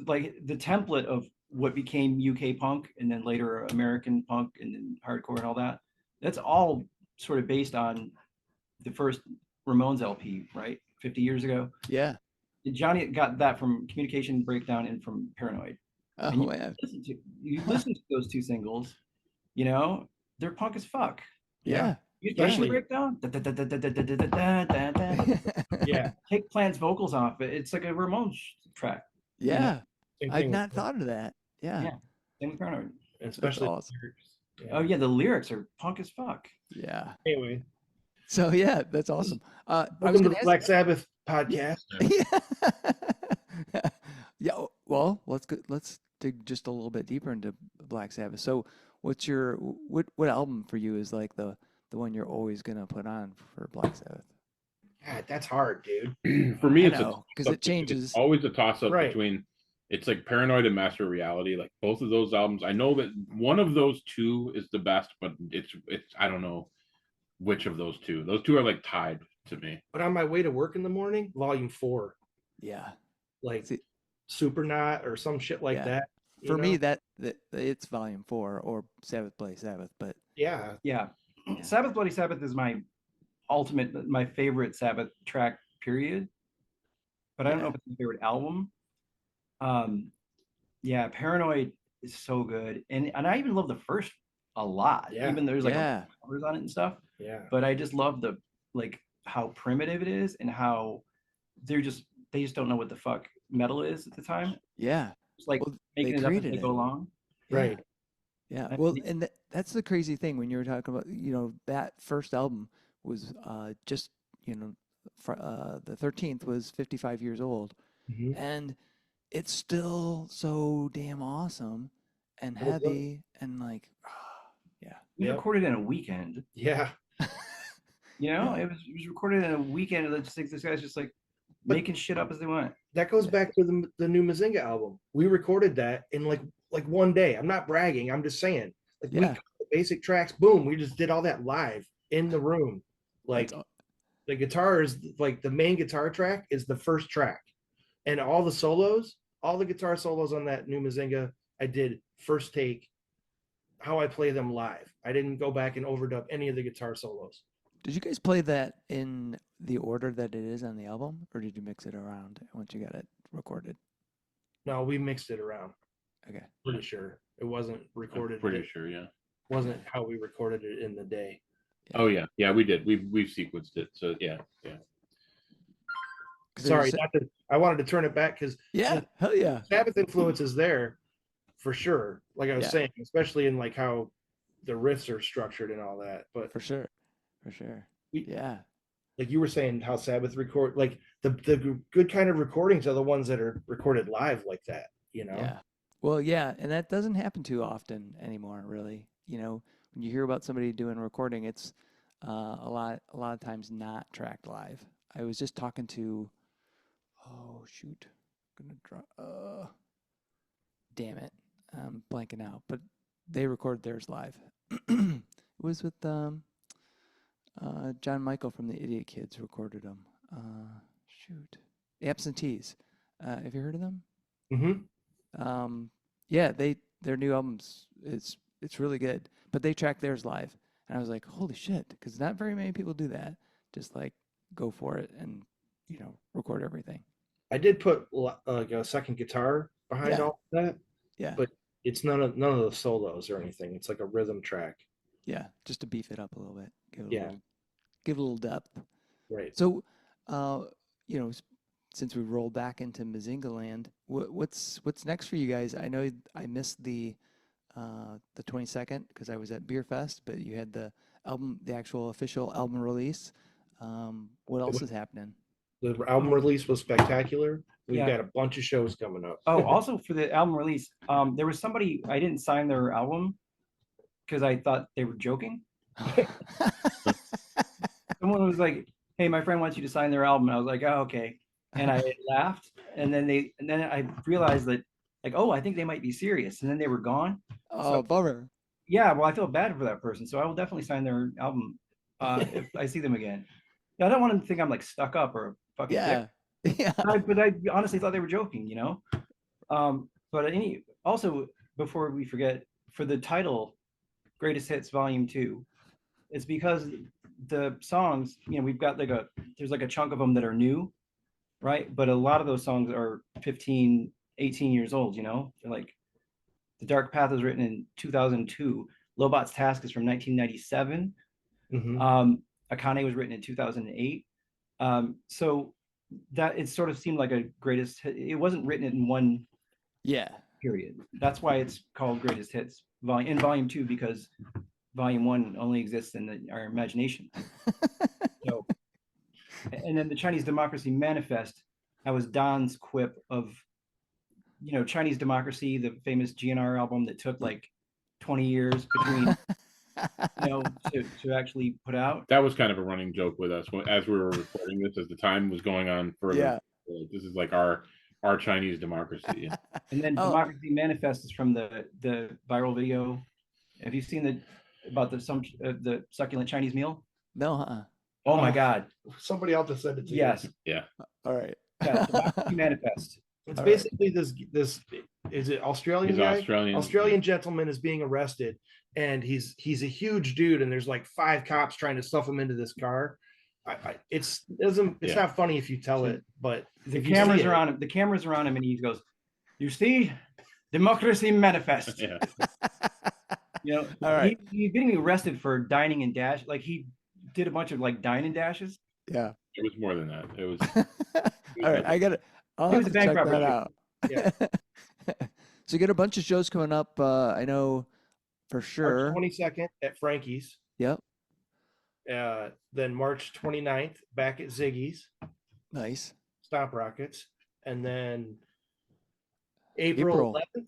like the template of what became UK punk and then later American punk and then hardcore and all that, that's all sort of based on the first Ramones LP, right? 50 years ago. Yeah. Johnny got that from Communication Breakdown and from Paranoid. Oh And man. you listen to those two singles, they're punk as fuck. Yeah. Communication Especially- Breakdown. Yeah. Take Plant's vocals off it. It's like a Ramones track. Yeah. Same I'd thing not with- thought of that. Yeah. Yeah. Same with Paranoid. especially the awesome. lyrics. Yeah. Oh yeah, the lyrics are punk as fuck. Yeah. Anyway, So yeah, that's awesome. I was welcome to gonna the ask, Black Sabbath podcast. yeah. Yeah. Well, let's dig just a little bit deeper into Black Sabbath. So, what's what album for you is like the one you're always gonna put on for Black Sabbath? God, that's hard, dude. For me, I it's know, 'cause it changes. It's always a toss up Right. between. It's like Paranoid and Master of Reality. Like both of those albums, I know that one of those two is the best, but it's I don't know which of those two. Those two are like tied to me. But on my way to work in the morning, volume 4, Yeah. like See- Supernaut or some shit like Yeah. that. For you me, know? that it's Volume 4 or Sabbath Bloody Sabbath, but Yeah. Yeah. Sabbath Bloody Sabbath is my favorite Sabbath track, period. But I don't know Yeah. if it's my favorite album. Yeah, Paranoid is so good. And I even love the first a lot. Yeah. Even there's like Yeah. covers on it and stuff. Yeah. But I just love the like how primitive it is and how they just don't know what the fuck metal is at the time. Yeah. It's like Well, making they it up as created they it. go along. Right. Yeah. I Well, mean- and that's the crazy thing when you were talking about, that first album was just, the 13th was 55 years old, Mhm. and it's still so damn awesome and Well done. heavy and like, yeah. It was Yep. recorded in a weekend. Yeah. Yeah. It was recorded in a weekend. And just like this guy's just like But- making shit up as they went. That goes back to the new Mazinga album. We recorded that in like one day. I'm not bragging. I'm just saying. Like we Yeah. cut the basic tracks, boom. We just did all that live in the room. Like That's the guitar is like the main guitar track is the first track, and all the solos, all the guitar solos on that new Mazinga, I did first take. How I play them live. I didn't go back and overdub any of the guitar solos. Did you guys play that in the order that it is on the album, or did you mix it around once you got it recorded? No, we mixed it around. Okay. Pretty sure it wasn't recorded. I'm pretty sure, yeah. Wasn't how we recorded it in the day. Oh yeah, yeah, we did. We've sequenced it. So yeah. 'Cause Sorry, there's- I wanted to turn it back because Yeah. Hell yeah. Sabbath influence is there for sure. Like I was Yeah. saying, especially in like how the riffs are structured and all that. But For sure. For sure. We- Yeah. like you were saying, how Sabbath record, like the good kind of recordings are the ones that are recorded live like that. Yeah. Well, yeah, and that doesn't happen too often anymore, really. When you hear about somebody doing a recording, it's a lot of times not tracked live. I was just talking to, oh shoot, gonna draw. Damn it, I'm blanking out. But they recorded theirs live. It was with John Michael from the Idiot Kids recorded them. Shoot, the Absentees. Have you heard of them? Mm-hmm. Yeah, their new albums it's really good, but they track theirs live, and I was like, holy shit, because not very many people do that. Just like go for it and record everything. I did put like a second guitar behind Yeah. all of that, Yeah, but it's none of the solos or anything. It's like a rhythm track. yeah, just to beef it up a little bit, give it Yeah. give it a little depth. Right. So, since we rolled back into Mazinga land, what's next for you guys? I know I missed the 22nd because I was at Beer Fest, but you had the actual official album release. What else is happening? The album release was spectacular. We've Yeah. got a bunch of shows coming up. Oh, also for the album release, there was somebody, I didn't sign their album because I thought they were joking. Someone was like, "Hey, my friend wants you to sign their album." And I was like, "Oh, okay." And I laughed, and then I realized that, like, oh, I think they might be serious. And then they were gone. Oh, bummer. Yeah, well, I feel bad for that person, so I will definitely sign their album if I see them again. Yeah, I don't want them to think I'm like stuck up or a fucking Yeah, dick. yeah. But I honestly thought they were joking, But also before we forget, for the title, Greatest Hits Volume 2, it's because the songs, we've got there's like a chunk of them that are new, right? But a lot of those songs are 15, 18 years old, They're like, The Dark Path was written in 2002. Lobot's Task is from 1997. Mhm. Akane was written in 2008. So that it sort of seemed like a greatest hit. It wasn't written in one Yeah. period. That's why it's called Greatest Hits Volume 2, because Volume 1 only exists in our imagination. So, and then the Chinese Democracy Manifest, that was Don's quip of, Chinese Democracy, the famous GNR album that took like 20 years between, to actually put out. That was kind of a running joke with us as we were recording this, as the time was going on further. Yeah. This is like our Chinese democracy. And then Oh. Democracy Manifest is from the viral video. Have you seen about the succulent Chinese meal? No, huh? Oh my God! Somebody else has said it to you. Yes, All right. yeah, Democracy Manifest. It's All right. basically this is it Australian He's guy? Australian. Australian gentleman is being arrested, and he's a huge dude, and there's like 5 cops trying to stuff him into this car. It's Yeah. not funny if you tell it, but The if you cameras see are it- on him. The cameras are on him, and he goes, "You see, Democracy Manifest." Yeah. You know, All right. he's getting arrested for dining and dash. Like he did a bunch of like dine and dashes. Yeah. It was more than that. It was. All right. I'll It have was to a bank check robbery that show. out. Yeah. So you got a bunch of shows coming up. I know for March sure. 22nd at Frankie's. Yep. Then March 29th back at Ziggy's, Nice. Stomp Rockets. And then April April. 11th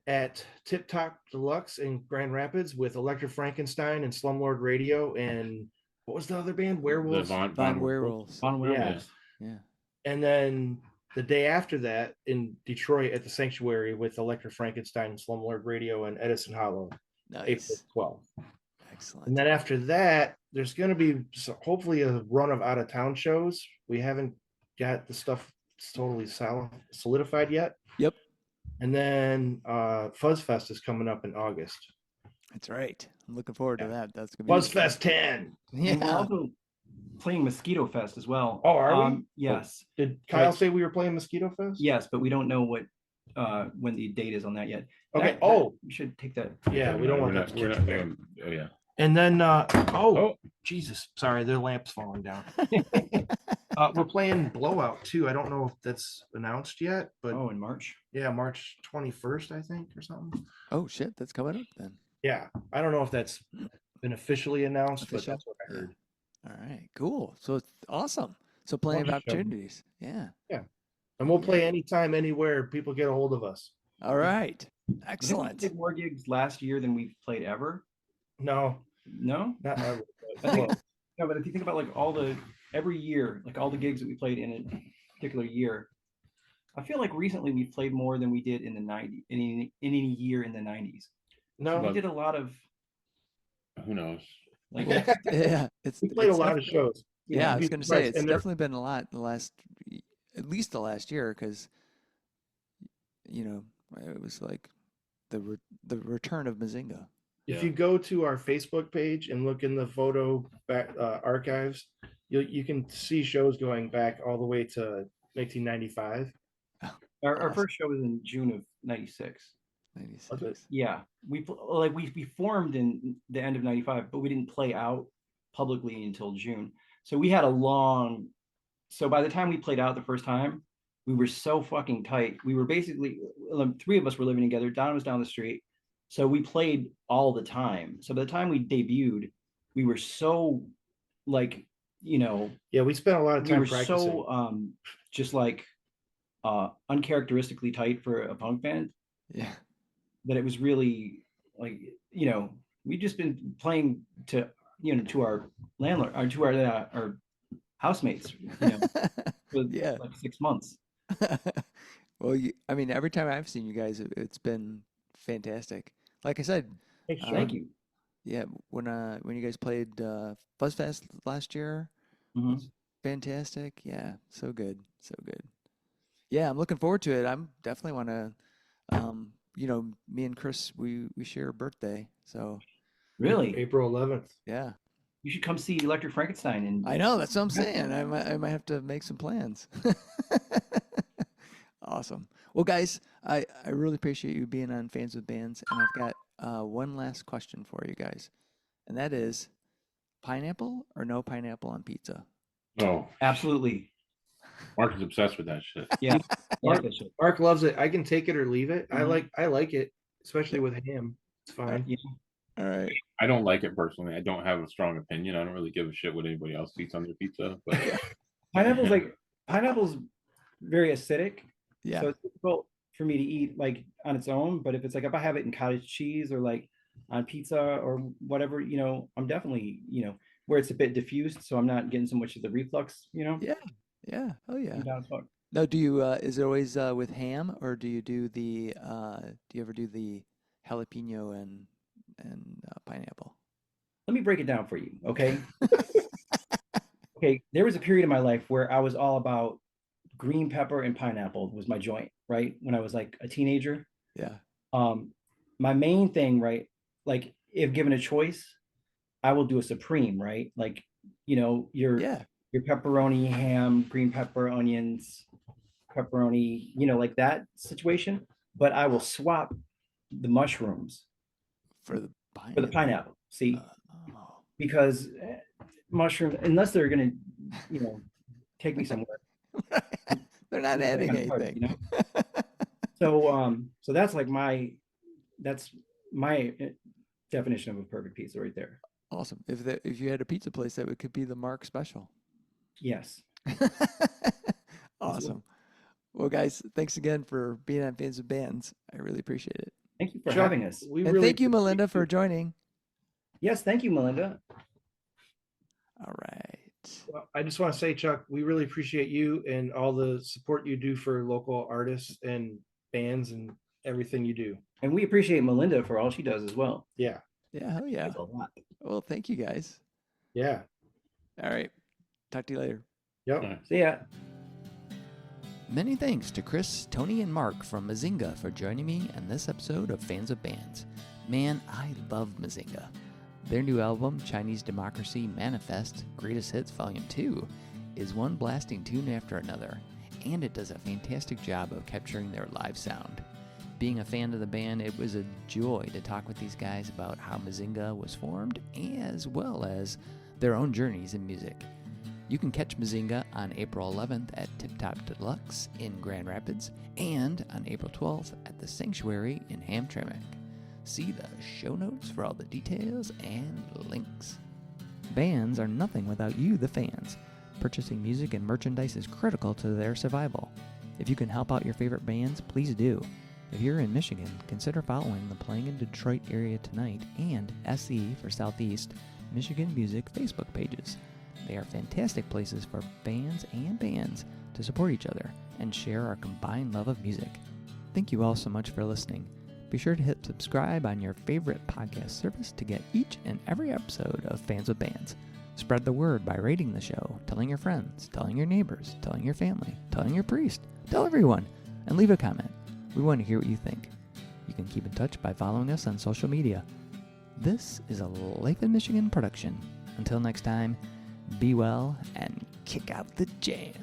at Tip Top Deluxe in Grand Rapids with Electric Frankenstein and Slumlord Radio. And what was the other band? Werewolves. Von Werewolves. On Werewolves. Yeah. And then the day after that in Detroit at the Sanctuary with Electric Frankenstein and Slumlord Radio and Edison Hollow, April Nice. 12th. Excellent. And then after that, there's going to be hopefully a run of out of town shows. We haven't got the stuff totally solidified yet. Yep. And then Fuzz Fest is coming up in August. That's right. I'm looking forward to Yeah. that. That's gonna be Fuzz Fest 10. And we're Yeah. also playing Mosquito Fest as well. Oh, are we? Yes. Did Kyle say we were playing Mosquito Fest? Yes, but we don't know what when the date is on that yet. Okay. We should take that. Yeah, we don't want We're that not, to we're catch not fire. doing. Oh yeah. And then, Oh, Jesus, sorry, their lamp's falling down. We're playing Blowout too. I don't know if that's announced yet, but Oh, in March. yeah, March 21st, I think, or something. Oh shit, that's coming up then. Yeah, I don't know if that's been officially announced, Official? but that's what I heard. All right, cool. So it's awesome. So plenty of Bunch of shows. opportunities. Yeah. And we'll play anytime, anywhere people get a hold of us. All right. I think we Excellent. did more gigs last year than we've played ever. No, No? not ever. I But think, close. no, but if you think about like every year, like all the gigs that we played in a particular year, I feel like recently we played more than we did in the 90s, in any year in the 90s. No, We did a lot of who knows? like Yeah, it's we played a it's lot of def- shows. Yeah, I You'd was be going to say surprised. it's And they're- definitely been a lot the last, at least the last year, because it was like the return of Mazinga. If Yeah. you go to our Facebook page and look in the photo archives, you can see shows going back all the way to 1995. our Awesome. first show was in June of '96. 96. Yeah, we formed in the end of '95, but we didn't play out publicly until June. So we had a long. So by the time we played out the first time, we were so fucking tight. We were basically three of us were living together. Don was down the street, so we played all the time. So by the time we debuted, we were so like Yeah, we spent a lot of we time were practicing. so just like uncharacteristically tight for a punk band Yeah. that it was really like we'd just been playing to to our landlord or to our housemates for Yeah. like 6 months. Well, I mean, every time I've seen you guys, it's been fantastic. Like I said, Thanks, Sean. Thank you. yeah, when you guys played Fuzz Fest last year, Mhm. fantastic. Yeah, so good, so good. Yeah, I'm looking forward to it. I'm definitely want to, me and Chris, we share a birthday, so Really, April 11th. yeah. you should come see Electric Frankenstein. And I know, that's what I'm saying. I might have to make some plans. Awesome. Well, guys, I really appreciate you being on Fans with Bands, and I've got one last question for you guys, and that is pineapple or no pineapple on pizza? Oh, absolutely, Mark is obsessed with that shit. yeah. Mark- that shit. Mark loves it. I can take it or leave it. Mhm. I like it, especially with ham. It's fine. Yeah. All right. I don't like it personally. I don't have a strong opinion. I don't really give a shit what anybody else eats on their pizza. But Pineapple's very acidic. Yeah. So it's difficult for me to eat like on its own, but if I have it in cottage cheese or like on pizza or whatever, I'm definitely, where it's a bit diffused, so I'm not getting so much of the reflux, Yeah. Yeah. Oh yeah. I'm down as fuck. Now, do you is it always with ham, or do you do do you ever do the jalapeno and pineapple? Let me break it down for you, okay? Okay, there was a period in my life where I was all about green pepper and pineapple was my joint, right? When I was like a teenager. Yeah. My main thing, right? Like if given a choice, I will do a supreme, right? Like, your Yeah. your pepperoni, ham, green pepper, onions, pepperoni, like that situation. But I will swap the mushrooms For the For the pineapple. See, Oh. because mushroom, unless they're gonna, take me somewhere. They're not It's adding kind of hard, anything. So that's like my definition of a perfect pizza right there. Awesome. If you had a pizza place, that could be the Marc special. Yes. Awesome. Well, guys, thanks again for being on Fans of Bands. I really appreciate it. Thank you for Chuck, having us. we And really thank you, appreciate Melinda, for joining. Yes, thank you, Melinda. All right. Well, I just want to say, Chuck, we really appreciate you and all the support you do for local artists and bands and everything you do. And we appreciate Melinda for all she does as well. Yeah. Yeah, hell yeah. That's a lot. Well, thank you, guys. Yeah. All right. Talk to you later. Yep. All right. See ya. Many thanks to Chris, Tony, and Marc from Mazinga for joining me in this episode of Fans of Bands. Man, I love Mazinga. Their new album, Chinese Democracy Manifest Greatest Hits Volume 2, is one blasting tune after another, and it does a fantastic job of capturing their live sound. Being a fan of the band, it was a joy to talk with these guys about how Mazinga was formed, as well as their own journeys in music. You can catch Mazinga on April 11th at Tip Top Deluxe in Grand Rapids, and on April 12th at the Sanctuary in Hamtramck. See the show notes for all the details and links. Bands are nothing without you, the fans. Purchasing music and merchandise is critical to their survival. If you can help out your favorite bands, please do. If you're in Michigan, consider following the Playing in Detroit Area Tonight and SE for Southeast Michigan Music Facebook pages. They are fantastic places for fans and bands to support each other and share our combined love of music. Thank you all so much for listening. Be sure to hit subscribe on your favorite podcast service to get each and every episode of Fans of Bands. Spread the word by rating the show, telling your friends, telling your neighbors, telling your family, telling your priest, tell everyone, and leave a comment. We want to hear what you think. You can keep in touch by following us on social media. This is a Life in Michigan production. Until next time, be well and kick out the jam.